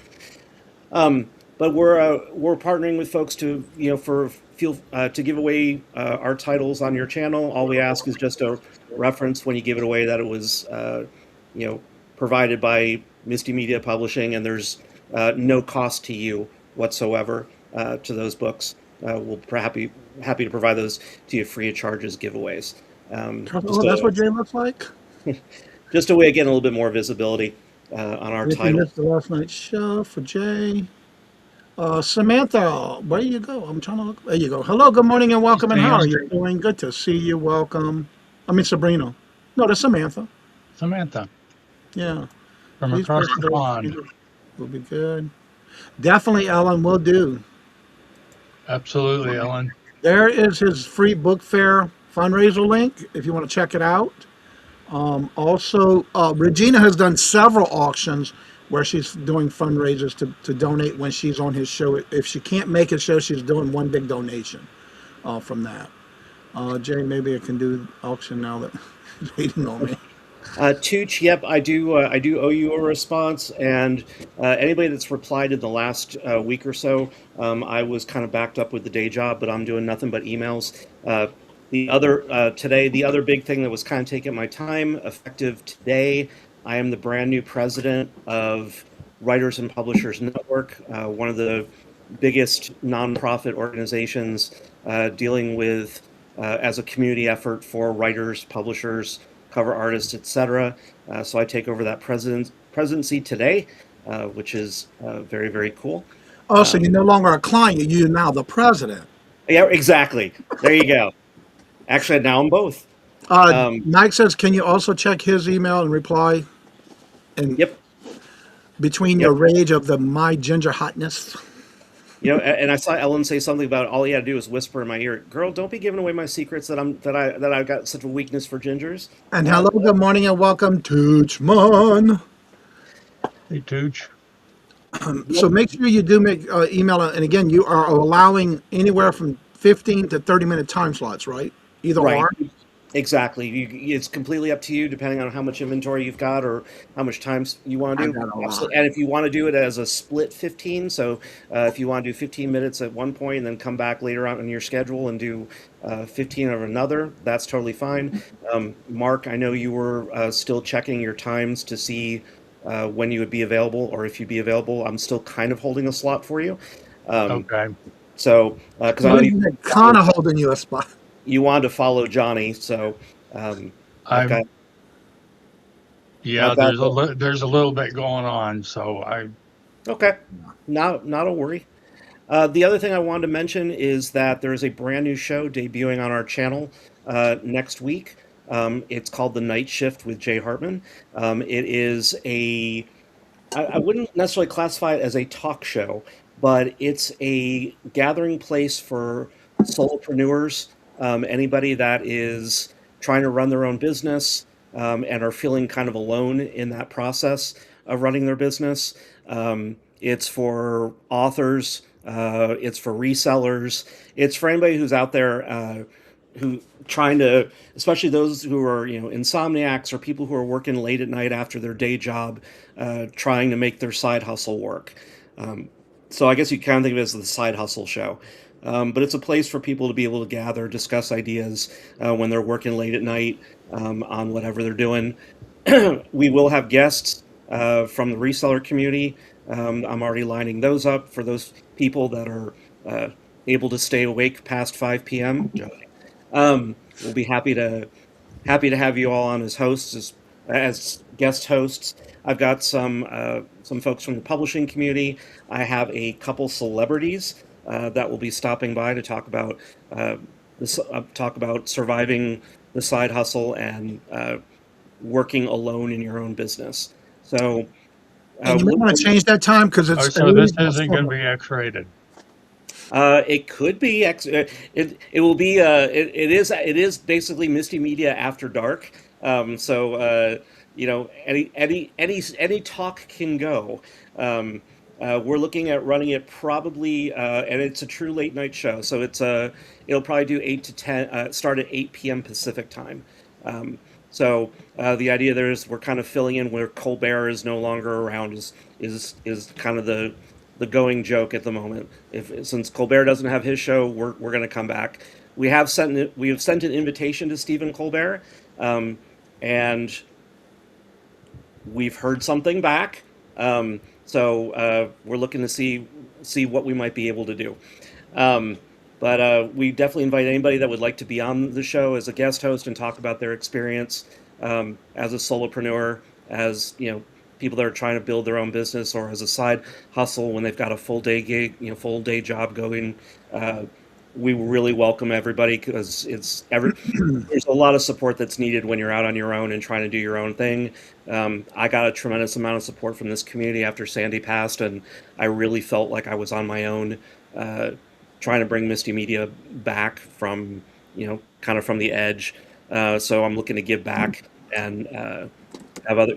But we're partnering with folks to to give away our titles on your channel. All we ask is just a reference when you give it away that it was provided by Misty Media Publishing, and there's no cost to you whatsoever to those books. We'll be happy to provide those to you free of charge as giveaways. That's what Jay looks like. Just a way of getting a little bit more visibility on our title. Missed the last night's show for Jay. Samantha, where you go? I'm trying to look. There you go. Hello, good morning, and welcome. And how are you doing? Good to see you. Welcome. I mean, Sabrina. No, that's Samantha. Samantha. Yeah. From across the pond. Will be good. Definitely, Ellen, will do. Absolutely, Ellen. There is his free book fair fundraiser link if you want to check it out. Also, Regina has done several auctions where she's doing fundraisers to donate when she's on his show. If she can't make his show, she's doing one big donation from that. Jay, maybe I can do auction now that he's waiting on me. Tooch, yep, I do owe you a response, and anybody that's replied in the last week or so, I was kind of backed up with the day job, but I'm doing nothing but emails. The other big thing that was kind of taking my time, effective today, I am the brand new president of Writers and Publishers Network, one of the biggest nonprofit organizations dealing with as a community effort for writers, publishers, cover artists, etc. So I take over that presidency today, which is very, very cool. Oh, so you're no longer a client, you're now the president. Yeah, exactly. There you go. Actually, now I'm both. Mike says, can you also check his email and reply? And yep. Between your rage of the my ginger hotness. And I saw Ellen say something about all he had to do was whisper in my ear, "Girl, don't be giving away my secrets that I've got such a weakness for gingers." And hello, good morning, and welcome, Toochman. Hey, Tooch. So make sure you do make email, and again, you are allowing anywhere from 15 to 30-minute time slots, right? Either right. or. Exactly. It's completely up to you, depending on how much inventory you've got or how much time you want I to do. got a lot. Absolutely. And if you want to do it as a split 15, so if you want to do 15 minutes at one point and then come back later on in your schedule and do 15 of another, that's totally fine. Mark, I know you were still checking your times to see when you would be available or if you'd be available. I'm still kind of holding a slot for you. Um, Okay. so, because I know Well, you kind of holding you a spot. you wanted to follow Johnny, so um, I've got I'm yeah. I've got There's a little bit going on, so I okay, not a worry. The other thing I wanted to mention is that there is a brand new show debuting on our channel next week. It's called The Night Shift with Jay Hartman. It is I wouldn't necessarily classify it as a talk show, but it's a gathering place for solopreneurs, anybody that is trying to run their own business and are feeling kind of alone in that process of running their business. It's for authors, it's for resellers, it's for anybody who's out there who trying to, especially those who are insomniacs or people who are working late at night after their day job, trying to make their side hustle work. So I guess you kind of think of it as the side hustle show. But it's a place for people to be able to gather, discuss ideas when they're working late at night on whatever they're doing. We will have guests from the reseller community. I'm already lining those up for those people that are able to stay awake past 5 p.m. We'll be happy to have you all on as hosts, as guest hosts. I've got some folks from the publishing community. I have a couple celebrities that will be stopping by to talk about talk about surviving the side hustle and working alone in your own business. So And you may want to change that time because oh, it's at so this least isn't going to be X-rated. it could be it will be it is basically Misty Media after dark. So any talk can go. We're looking at running it probably, and it's a true late night show. So it'll probably do 8 to 10, start at 8 p.m. Pacific time. The idea there is we're kind of filling in where Colbert is no longer around is kind of the going joke at the moment. If since Colbert doesn't have his show, we're going to come back. We have sent an invitation to Stephen Colbert, and we've heard something back. We're looking to see what we might be able to do. But we definitely invite anybody that would like to be on the show as a guest host and talk about their experience as a solopreneur, as people that are trying to build their own business, or as a side hustle when they've got a full day gig, full day job going. We really welcome everybody because there's a lot of support that's needed when you're out on your own and trying to do your own thing. I got a tremendous amount of support from this community after Sandy passed, and I really felt like I was on my own, trying to bring Misty Media back from, kind of from the edge. So I'm looking to give back and have other,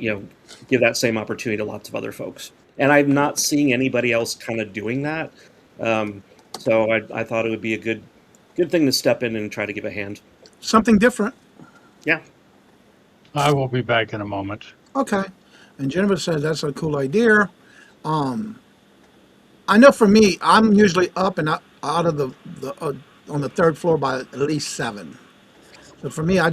give that same opportunity to lots of other folks. And I'm not seeing anybody else kind of doing that. So I thought it would be a good thing to step in and try to give a hand. something different. Yeah. I will be back in a moment. Okay. And Jennifer says that's a cool idea. I know for me, I'm usually up and out of the on the third floor by at least 7. So for me, I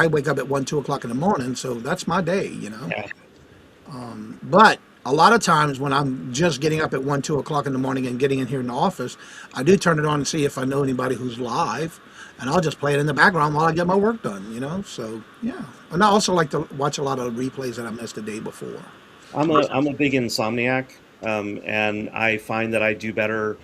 wake up at 1, 2 o'clock in the morning, so that's my day. Yeah. But a lot of times when I'm just getting up at 1, 2 o'clock in the morning and getting in here in the office, I do turn it on and see if I know anybody who's live, and I'll just play it in the background while I get my work done. So yeah. And I also like to watch a lot of replays that I missed the day before. I'm a big insomniac, and I find that I do better.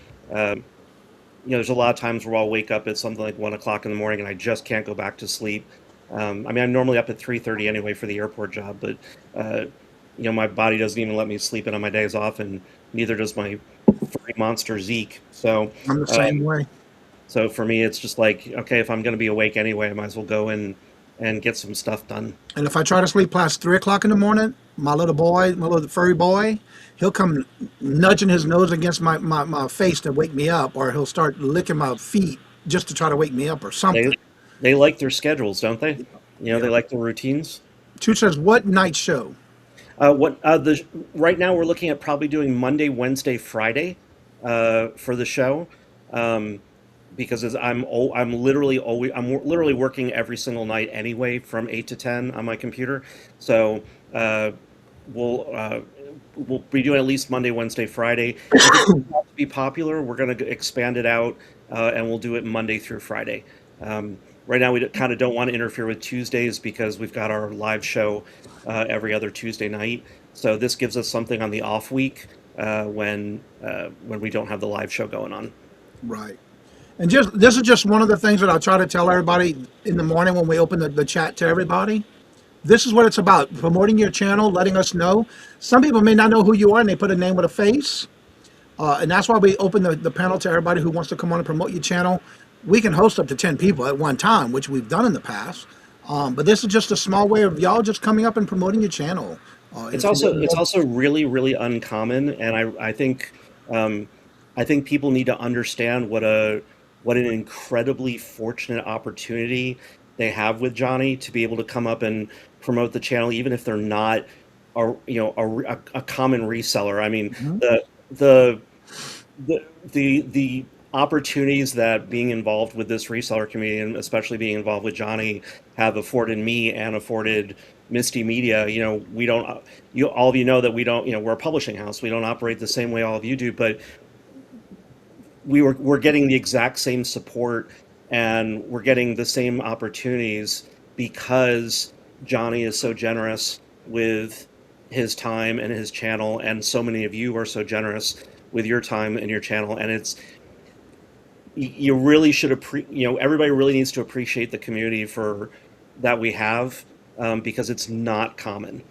There's a lot of times where I'll wake up at something like 1 o'clock in the morning and I just can't go back to sleep. I'm normally up at 3:30 anyway for the airport job, but my body doesn't even let me sleep in on my days off, and neither does my furry monster Zeke. So I'm the same way. So for me, it's just like, okay, if I'm going to be awake anyway, I might as well go in and get some stuff done. And if I try to sleep past 3 o'clock in the morning, my little furry boy, he'll come nudging his nose against my face to wake me up, or he'll start licking my feet just to try to wake me up or something. They like their schedules, don't they? You know, they Yeah. like their routines. Two says, what night show? What the right now we're looking at probably doing Monday, Wednesday, Friday for the show, um, because I'm literally always literally working every single night anyway from 8 to 10 on my computer. So uh, we'll uh, we'll be doing at least Monday, Wednesday, Friday. If it turns out to be popular, we're going to expand it out, and we'll do it Monday through Friday. Right now, we kind of don't want to interfere with Tuesdays because we've got our live show every other Tuesday night. So this gives us something on the off week when we don't have the live show going on. Right. And just this is just one of the things that I try to tell everybody in the morning when we open the chat to everybody. This is what it's about: promoting your channel, letting us know. Some people may not know who you are, and they put a name with a face. And that's why we open the panel to everybody who wants to come on and promote your channel. We can host up to 10 people at one time, which we've done in the past. But this is just a small way of y'all just coming up and promoting your channel. It's also really really uncommon, and I think people need to understand what an incredibly fortunate opportunity they have with Johnny to be able to come up and promote the channel, even if they're not a common reseller. I mean, the the opportunities that being involved with this reseller community, and especially being involved with Johnny, have afforded me and afforded Misty Media. You know, we don't, all of you know that we don't, we're a publishing house. We don't operate the same way all of you do, but we're getting the exact same support and we're getting the same opportunities because Johnny is so generous with his time and his channel, and so many of you are so generous with your time and your channel. And it's, you really should everybody really needs to appreciate the community for that we have, because it's not common.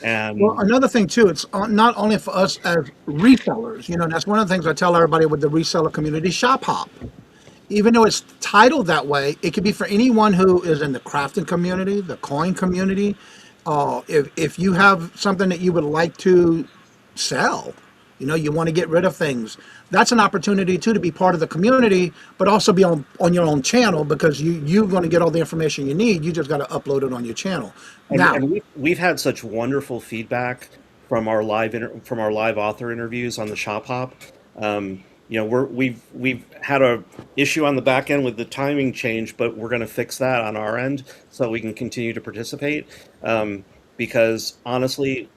And Well, another thing too, it's not only for us as resellers. That's one of the things I tell everybody with the reseller community: shop hop. Even though it's titled that way, it could be for anyone who is in the crafting community, the coin community. If you have something that you would like to sell, you want to get rid of things, that's an opportunity too to be part of the community, but also be on your own channel, because you're going to get all the information you need. You just got to upload it on your channel. and we've had such wonderful feedback from our live author interviews on the Shop Hop. We've had a issue on the back end with the timing change, but we're going to fix that on our end so we can continue to participate. Because honestly,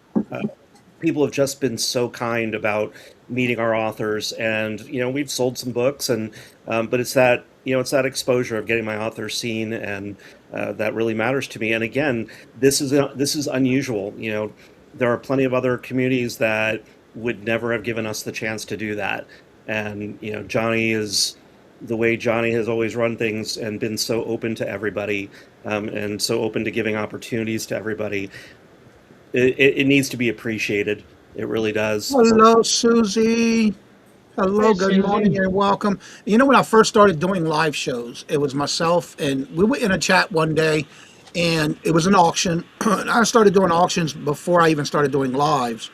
people have just been so kind about meeting our authors, and we've sold some books, and but it's that exposure of getting my authors seen, and that really matters to me. And again, this is unusual. There are plenty of other communities that would never have given us the chance to do that. And Johnny is the way Johnny has always run things and been so open to everybody, and so open to giving opportunities to everybody. It needs to be appreciated. It really does. Hello, Susie. Hello, Hey, good morning, Susie. and welcome. When I first started doing live shows, it was myself, and we were in a chat one day, and it was an auction. I started doing auctions before I even started doing lives,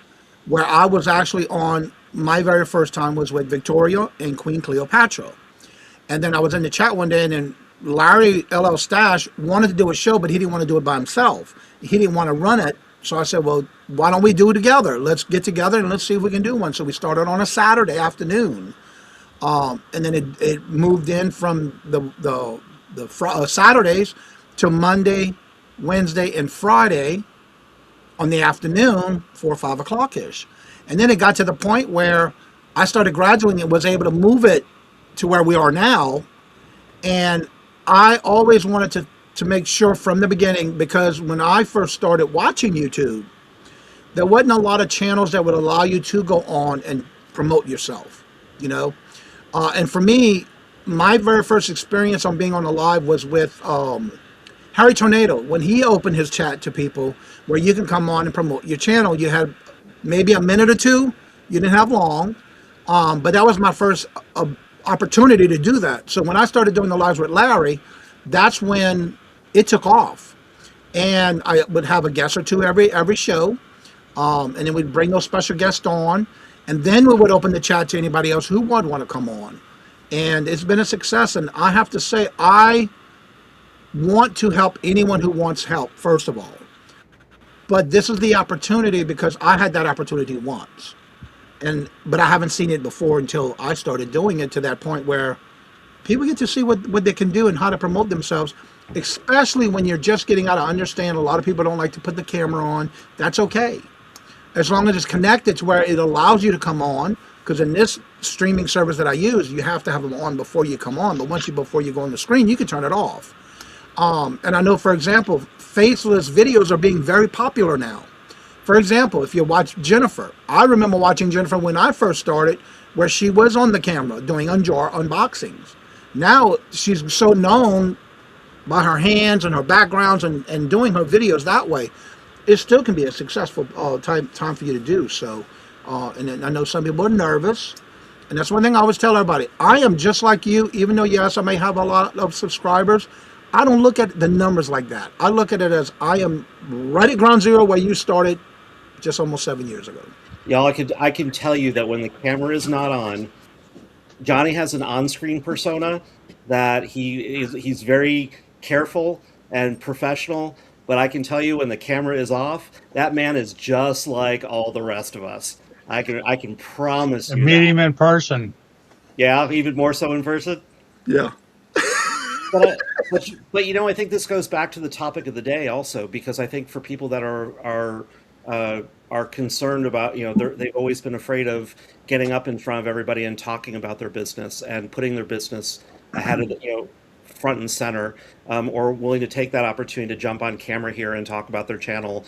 where I was actually on. My very first time was with Victoria and Queen Cleopatra. And then I was in the chat one day, and then Larry LL Stash wanted to do a show, but he didn't want to do it by himself. He didn't want to run it. So I said, well, why don't we do it together? Let's get together and let's see if we can do one. So we started on a Saturday afternoon. And then it moved in from the Saturdays to Monday, Wednesday, and Friday on the afternoon, 4 or 5 o'clock-ish. And then it got to the point where I started graduating and was able to move it to where we are now. And I always wanted to make sure from the beginning, because when I first started watching YouTube, there wasn't a lot of channels that would allow you to go on and promote yourself, And for me, my very first experience on being on the live was with Harry Tornado. When he opened his chat to people where you can come on and promote your channel, you had maybe a minute or two. You didn't have long, but that was my first opportunity to do that. So when I started doing the lives with Larry, that's when it took off. And I would have a guest or two every show, and then we'd bring those special guests on, and then we would open the chat to anybody else who would want to come on. And it's been a success. And I have to say, I want to help anyone who wants help, first of all. But this is the opportunity because I had that opportunity once. But I haven't seen it before until I started doing it to that point where people get to see what they can do and how to promote themselves, especially when you're just getting out. I understand a lot of people don't like to put the camera on. That's okay. As long as it's connected to where it allows you to come on, because in this streaming service that I use, you have to have them on before you come on. But before you go on the screen, you can turn it off. And I know, for example, faceless videos are being very popular now. For example, if you watch Jennifer, I remember watching Jennifer when I first started, where she was on the camera doing unboxings. Now she's so known by her hands and her backgrounds and doing her videos that way. It still can be a successful time for you to do so. And then I know some people are nervous. And that's one thing I always tell everybody. I am just like you, even though, yes, I may have a lot of subscribers. I don't look at the numbers like that. I look at it as I am right at ground zero where you started just almost 7 years ago. Y'all, I can tell you that when the camera is not on, Johnny has an on-screen persona that he's very careful and professional. But I can tell you when the camera is off, that man is just like all the rest of us. I can promise you Meet that. him in person. Yeah, even more so in person. Yeah. But you know, I think this goes back to the topic of the day also, because I think for people that are concerned about, you know, they've always been afraid of getting up in front of everybody and talking about their business and putting their business ahead of the, you know, front and center, or willing to take that opportunity to jump on camera here and talk about their channel.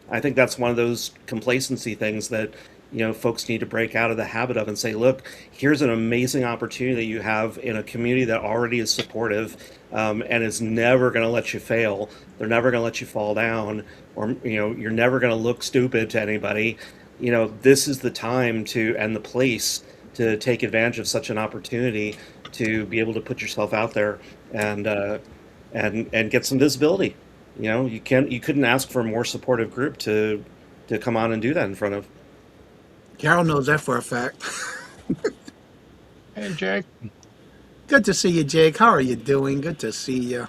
I think that's one of those complacency things that, you know, folks need to break out of the habit of and say, look, here's an amazing opportunity that you have in a community that already is supportive, and is never going to let you fail. They're never going to let you fall down, or, you know, you're never going to look stupid to anybody. You know, this is the time to, and the place to take advantage of such an opportunity to be able to put yourself out there and get some visibility. You know, you couldn't ask for a more supportive group to come on and do that in front of. Carol knows that for a fact. Hey, Jake. Good to see you, Jake. How are you doing? Good to see you.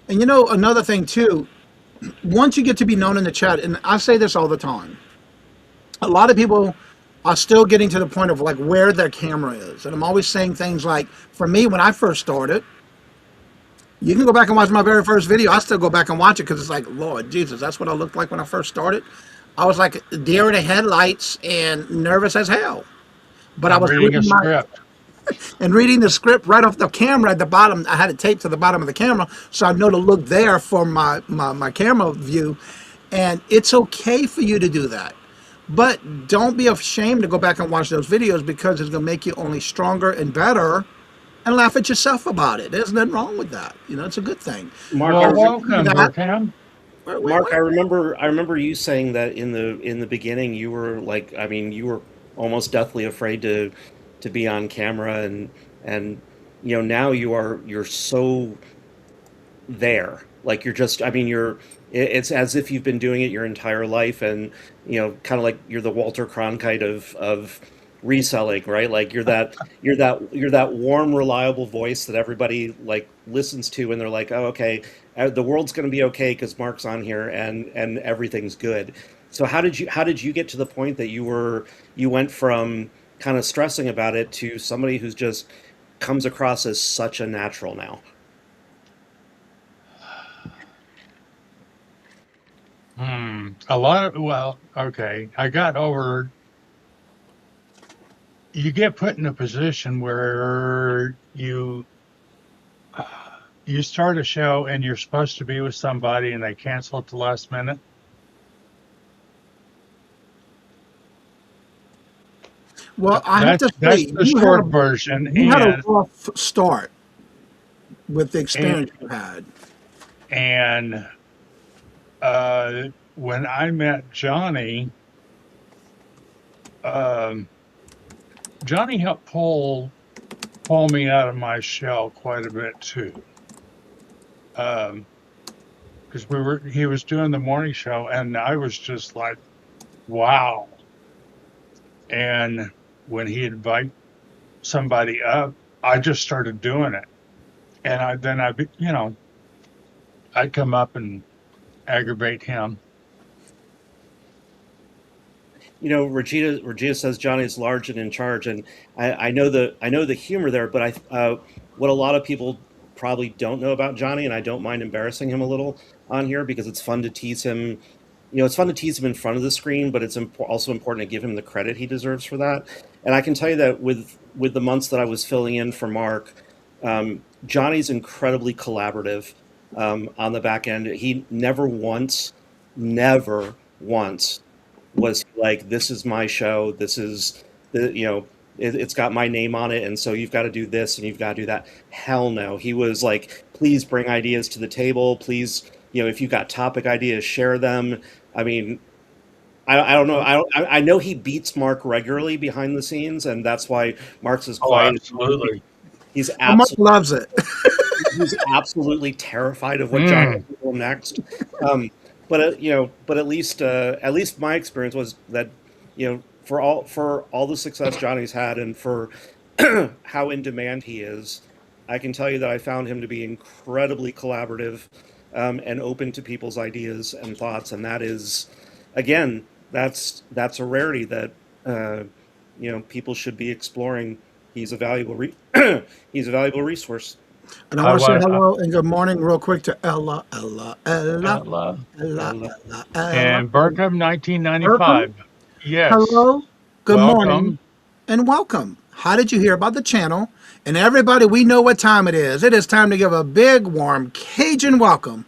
And you know, another thing too, once you get to be known in the chat, and I say this all the time, a lot of people are still getting to the point of like where their camera is. And I'm always saying things like, for me, when I first started, you can go back and watch my very first video. I still go back and watch it because it's like, Lord Jesus, that's what I looked like when I first started. I was like deer in the headlights and nervous as hell. But I was reading a script. And reading the script right off the camera at the bottom. I had it taped to the bottom of the camera so I know to look there for my camera view. And it's okay for you to do that. But don't be ashamed to go back and watch those videos, because it's going to make you only stronger and better, and laugh at yourself about it. There's nothing wrong with that. You know, it's a good thing. Mark, Well, welcome, Markham. Mark, I remember you saying that in the beginning you were like, I mean, you were almost deathly afraid to be on camera, and you know, now you're so there. Like you're just, I mean, it's as if you've been doing it your entire life, and you know, kind of like you're the Walter Cronkite of reselling, right? Like you're that warm, reliable voice that everybody like listens to, and they're like, oh, okay, the world's going to be okay because Mark's on here, and everything's good. So how did you get to the point that you went from kind of stressing about it to somebody who's just comes across as such a natural now? Okay. I got over. You get put in a position where you start a show and you're supposed to be with somebody and they cancel at the last minute. Well, I have to say, That's the short version. You had a rough start with the experience you had. And when I met Johnny, Johnny helped pull me out of my shell quite a bit too. Because he was doing the morning show, and I was just like, wow. And when he'd invite somebody up, I just started doing it. And I'd come up and aggravate him. Regina says Johnny's large and in charge, and I know the humor there, but what a lot of people probably don't know about Johnny, and I don't mind embarrassing him a little on here because it's fun to tease him. It's fun to tease him in front of the screen, but it's also important to give him the credit he deserves for that. And I can tell you that with the months that I was filling in for Mark, Johnny's incredibly collaborative on the back end. He never once was like, this is my show, this is it's got my name on it, and so you've got to do this and you've got to do that. Hell no. He was like, please bring ideas to the table, please, if you've got topic ideas, share them. I mean, I don't know. I know he beats Mark regularly behind the scenes, and that's why Mark's as Oh, quiet. absolutely. He's Oh, Mark absolutely loves it. he's absolutely terrified of what John will do next. But at least my experience was that for all the success Johnny's had and for how in demand he is, I can tell you that I found him to be incredibly collaborative and open to people's ideas and thoughts, and that is, again, that's a rarity that people should be exploring. He's a valuable he's a valuable resource. And I I want to say was hello and good morning real quick to Ella, Ella, Ella, Ella Ella, And Ella, Ella. and Burkham, Welcome. 1995. Yes, Hello. Good morning welcome. and welcome. How did you hear about the channel? And everybody, we know what time it is. It is time to give a big, warm Cajun welcome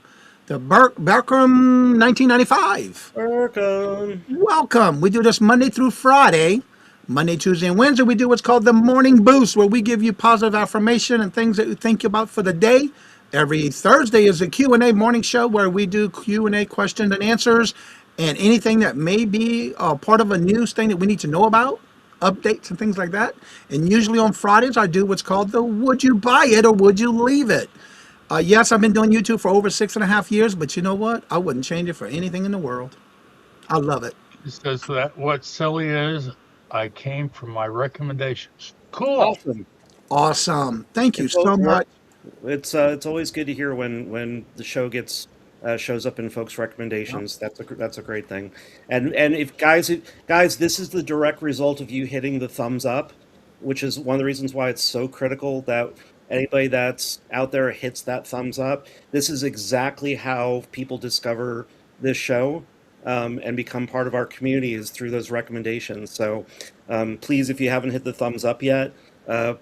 to Bertram 1995. welcome. Welcome. We do this Monday through Friday. Monday, Tuesday, and Wednesday, we do what's called the Morning Boost, where we give you positive affirmation and things that you think about for the day. Every Thursday is a Q&A morning show where we do Q&A questions and answers and anything that may be part of a news thing that we need to know about, updates and things like that. And usually on Fridays, I do what's called the Would You Buy It or Would You Leave It? Yes, I've been doing YouTube for over 6.5 years, but you know what? I wouldn't change it for anything in the world. I love it. It says that what silly is, I came from my recommendations. Cool. Awesome. Awesome. Thank you It's al- so much. it's always good to hear when the show gets shows up in folks' recommendations. That's a great thing. And if guys, this is the direct result of you hitting the thumbs up, which is one of the reasons why it's so critical that anybody that's out there hits that thumbs up. This is exactly how people discover this show and become part of our community, is through those recommendations. So please, if you haven't hit the thumbs up yet,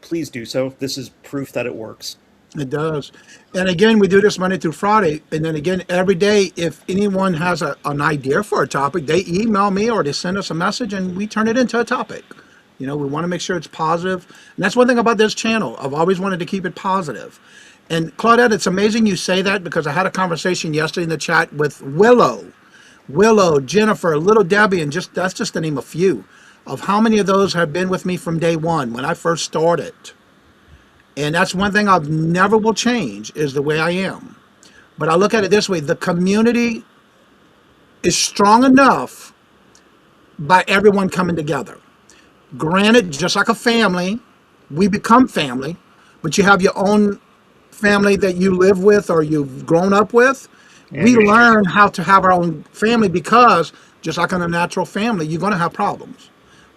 please do so. This is proof that it works. It does. And again, we do this Monday through Friday. And then again, every day, if anyone has an idea for a topic, they email me or they send us a message and we turn it into a topic. We want to make sure it's positive. And that's one thing about this channel. I've always wanted to keep it positive. And Claudette, it's amazing you say that because I had a conversation yesterday in the chat with Willow, Jennifer, Little Debbie, and that's just to name a few of how many of those have been with me from day one when I first started. And that's one thing I've never will change is the way I am. But I look at it this way, the community is strong enough by everyone coming together. Granted, just like a family, we become family, but you have your own family that you live with or you've grown up with. We And learn how to have our own family because just like in a natural family, you're going to have problems.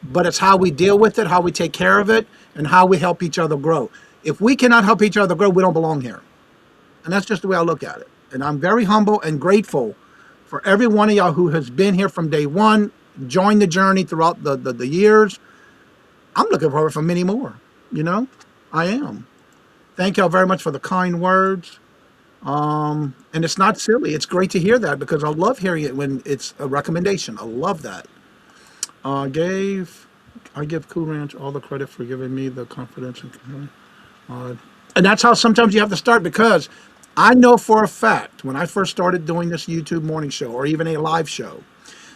But it's how we deal with it, how we take care of it, and how we help each other grow. If we cannot help each other grow, we don't belong here. And that's just the way I look at it. And I'm very humble and grateful for every one of y'all who has been here from day one, joined the journey throughout the years. I'm looking forward for many more, I am. Thank y'all very much for the kind words. And it's not silly. It's great to hear that because I love hearing it when it's a recommendation. I love that. I give Cool Ranch all the credit for giving me the confidence. And that's how sometimes you have to start because I know for a fact when I first started doing this YouTube morning show or even a live show,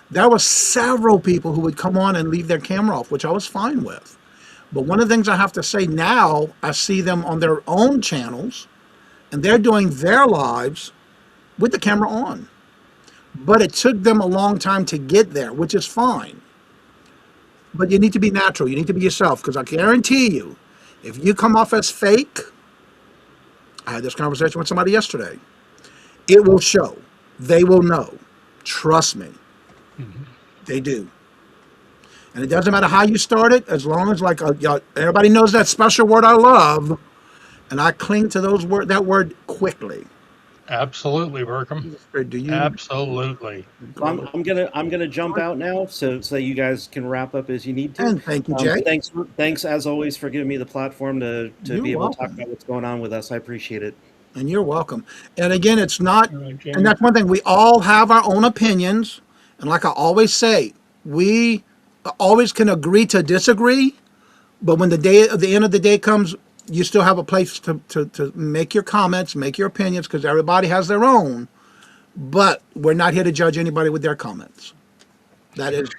there were several people who would come on and leave their camera off, which I was fine with. But one of the things I have to say now, I see them on their own channels and they're doing their lives with the camera on. But it took them a long time to get there, which is fine. But you need to be natural. You need to be yourself because I guarantee you, if you come off as fake, I had this conversation with somebody yesterday. It will show. They will know. Trust me. Mhm. They do. And it doesn't matter how you start it, as long as like everybody knows that special word I love, and I cling to that word quickly. Absolutely, Burkham. Or do you? Absolutely. So I'm gonna jump out now, so you guys can wrap up as you need to. And thank you, Jay. Thanks as always for giving me the platform to You're be able to talk welcome. about what's going on with us. I appreciate it. And you're welcome. And again, it's not, All right, and Jamie. that's one thing. We all have our own opinions, and like I always say, we always can agree to disagree. But when the end of the day comes, you still have a place to make your comments, make your opinions, because everybody has their own. But we're not here to judge anybody with their comments. That is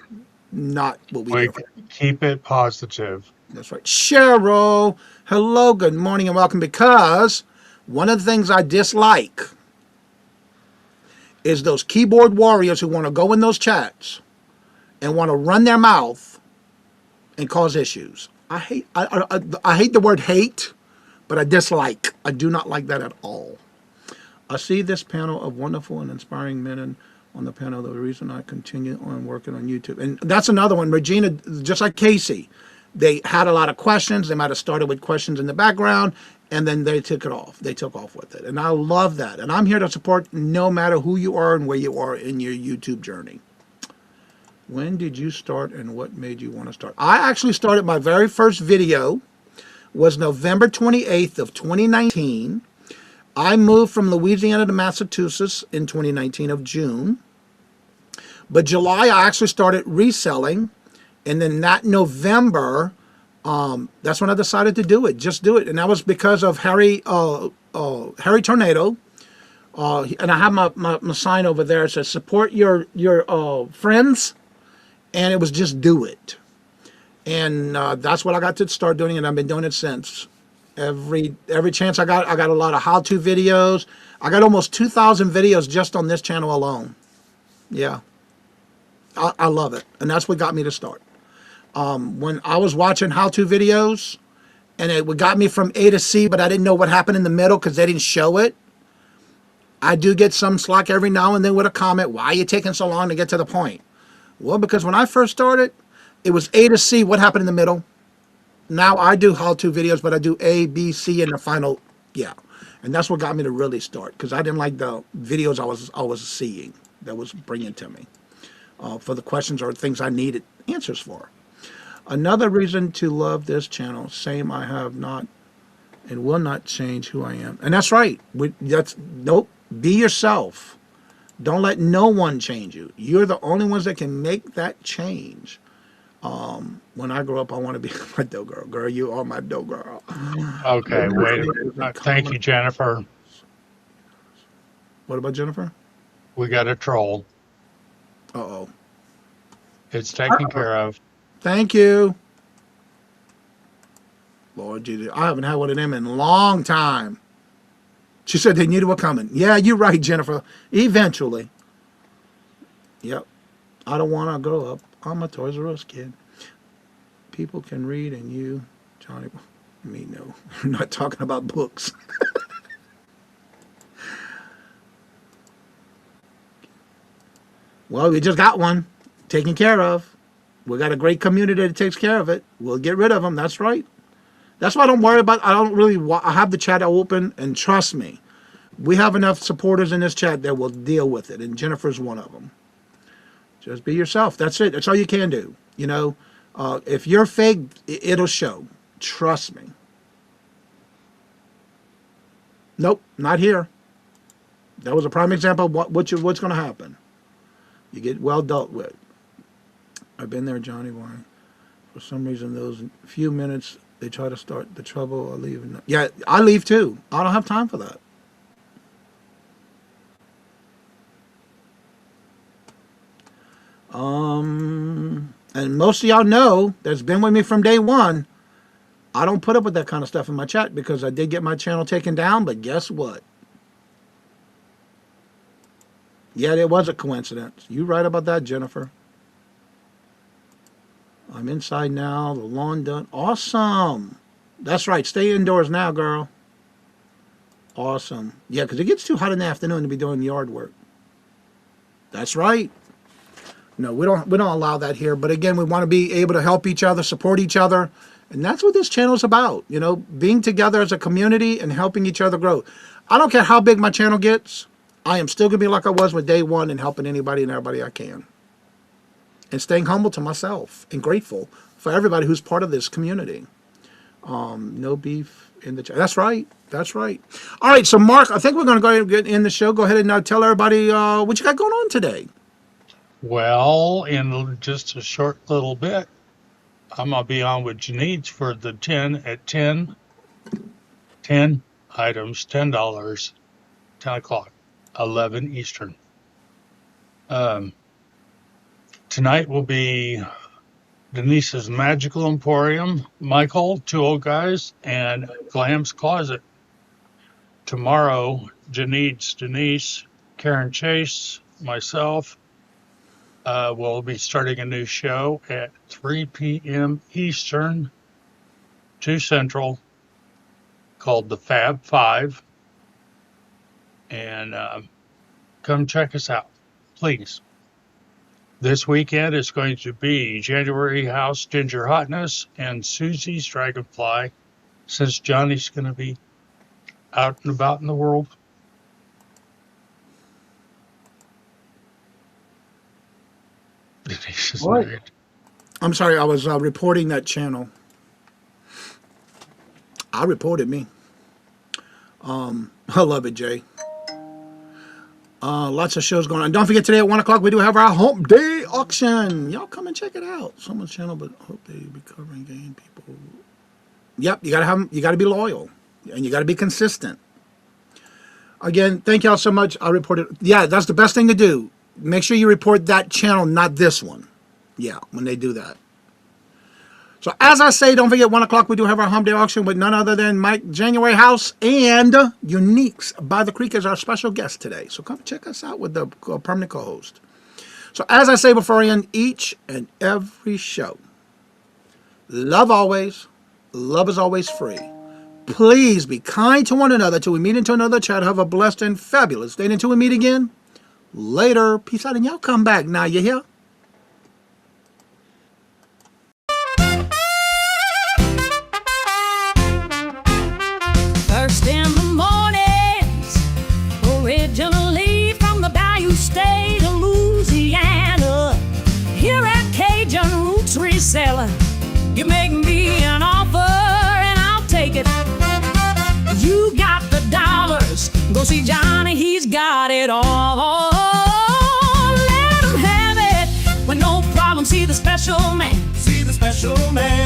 not what we We here for. keep it positive. That's right. Cheryl, hello, good morning, and welcome. Because one of the things I dislike is those keyboard warriors who want to go in those chats and want to run their mouth and cause issues. I hate the word hate, but I dislike. I do not like that at all. I see this panel of wonderful and inspiring men on the panel. The reason I continue on working on YouTube, and that's another one. Regina, just like Casey, they had a lot of questions. They might have started with questions in the background, and then they took it off. They took off with it, and I love that. And I'm here to support no matter who you are and where you are in your YouTube journey. When did you start, and what made you want to start? I actually started my very first video was November 28th of 2019. I moved from Louisiana to Massachusetts in 2019 of June. But July, I actually started reselling. And then that November, that's when I decided to do it. Just do it. And that was because of Harry Tornado. And I have my sign over there. It says, support your friends. And it was just do it. And that's what I got to start doing. And I've been doing it since. Every chance I got a lot of how-to videos. I got almost 2,000 videos just on this channel alone. Yeah, I love it, and that's what got me to start. When I was watching how-to videos, and it got me from A to C, but I didn't know what happened in the middle because they didn't show it. I do get some slack every now and then with a comment. Why are you taking so long to get to the point? Well, because when I first started, it was A to C. What happened in the middle? Now I do how-to videos, but I do A, B, C, and the final, yeah. And that's what got me to really start, because I didn't like the videos I was seeing that was bringing to me for the questions or things I needed answers for. Another reason to love this channel, same, I have not and will not change who I am. And that's right. Nope. Be yourself. Don't let no one change you. You're the only ones that can make that change. When I grow up, I want to be my dough girl. Girl, you are my dough girl. Okay, wait a minute. Thank you, Jennifer. What about Jennifer? We got a troll. Uh-oh. It's taken care of. Thank you. Lord Jesus, I haven't had one of them in a long time. She said they knew they were coming. Yeah, you're right, Jennifer. Eventually. Yep. I don't want to grow up. I'm a Toys R Us kid. People can read, and you, Johnny, me, no. I'm not talking about books. Well, we just got one taken care of. We got a great community that takes care of it. We'll get rid of them. That's right. That's why I don't worry about. I don't really. I have the chat open, and trust me, we have enough supporters in this chat that will deal with it. And Jennifer's one of them. Just be yourself. That's it. That's all you can do. You know, if you're fake, it'll show. Trust me. Nope, not here. That was a prime example of what's going to happen. You get well dealt with. I've been there, Johnny. Why? For some reason, those few minutes they try to start the trouble or leave. Yeah, I leave too. I don't have time for that. And most of y'all know that's been with me from day one. I don't put up with that kind of stuff in my chat because I did get my channel taken down, but guess what? Yeah, it was a coincidence. You right about that, Jennifer. I'm inside now. The lawn done. Awesome. That's right. Stay indoors now, girl. Awesome. Yeah, because it gets too hot in the afternoon to be doing yard work. That's right. No, we don't allow that here. But again, we want to be able to help each other, support each other, and that's what this channel is about. You know, being together as a community and helping each other grow. I don't care how big my channel gets. I am still gonna be like I was with day one and helping anybody and everybody I can, and staying humble to myself and grateful for everybody who's part of this community. No beef in the chat. That's right. That's right. All right. So, Mark, I think we're going to go ahead and get in the show. Go ahead and tell everybody what you got going on today. Well, in just a short little bit, I'm going to be on with Janice for the 10 at 10. 10 items, $10, 10 o'clock, 11 Eastern. Tonight will be Denise's Magical Emporium, Michael, two old guys, and Glam's Closet. Tomorrow, Denise, Karen Chase, myself, will be starting a new show at 3 p.m. Eastern, 2 Central, called the Fab Five. And come check us out, please. This weekend is going to be January House Ginger Hotness and Susie's Dragonfly, since Johnny's going to be out and about in the world. Denise is What? married. I'm sorry, I was reporting that channel. I reported me. I love it, Jay. Lots of shows going on. Don't forget, today at 1 o'clock, we do have our Hump Day auction. Y'all come and check it out. Someone's channel, but hope they be covering game people. Yep, you gotta be loyal, and you gotta be consistent. Again, thank y'all so much. I reported. Yeah, that's the best thing to do. Make sure you report that channel, not this one. Yeah, when they do that. So as I say, don't forget, 1 o'clock, we do have our Hump Day auction with none other than Mike January House and Uniques by the Creek as our special guest today. So come check us out with the permanent co-host. So as I say before I end each and every show, love always, love is always free. Please be kind to one another till we meet into another chat. Have a blessed and fabulous day until we meet again. Later. Peace out, and y'all come back. Now you hear? First in the mornings, originally from the Bayou State of Louisiana. Here at Cajun Roots Reselling, you make me an offer and I'll take it. You got the dollars, go see Johnny, he's got it all. Let him have it, with no problem, see the special man. See the special man.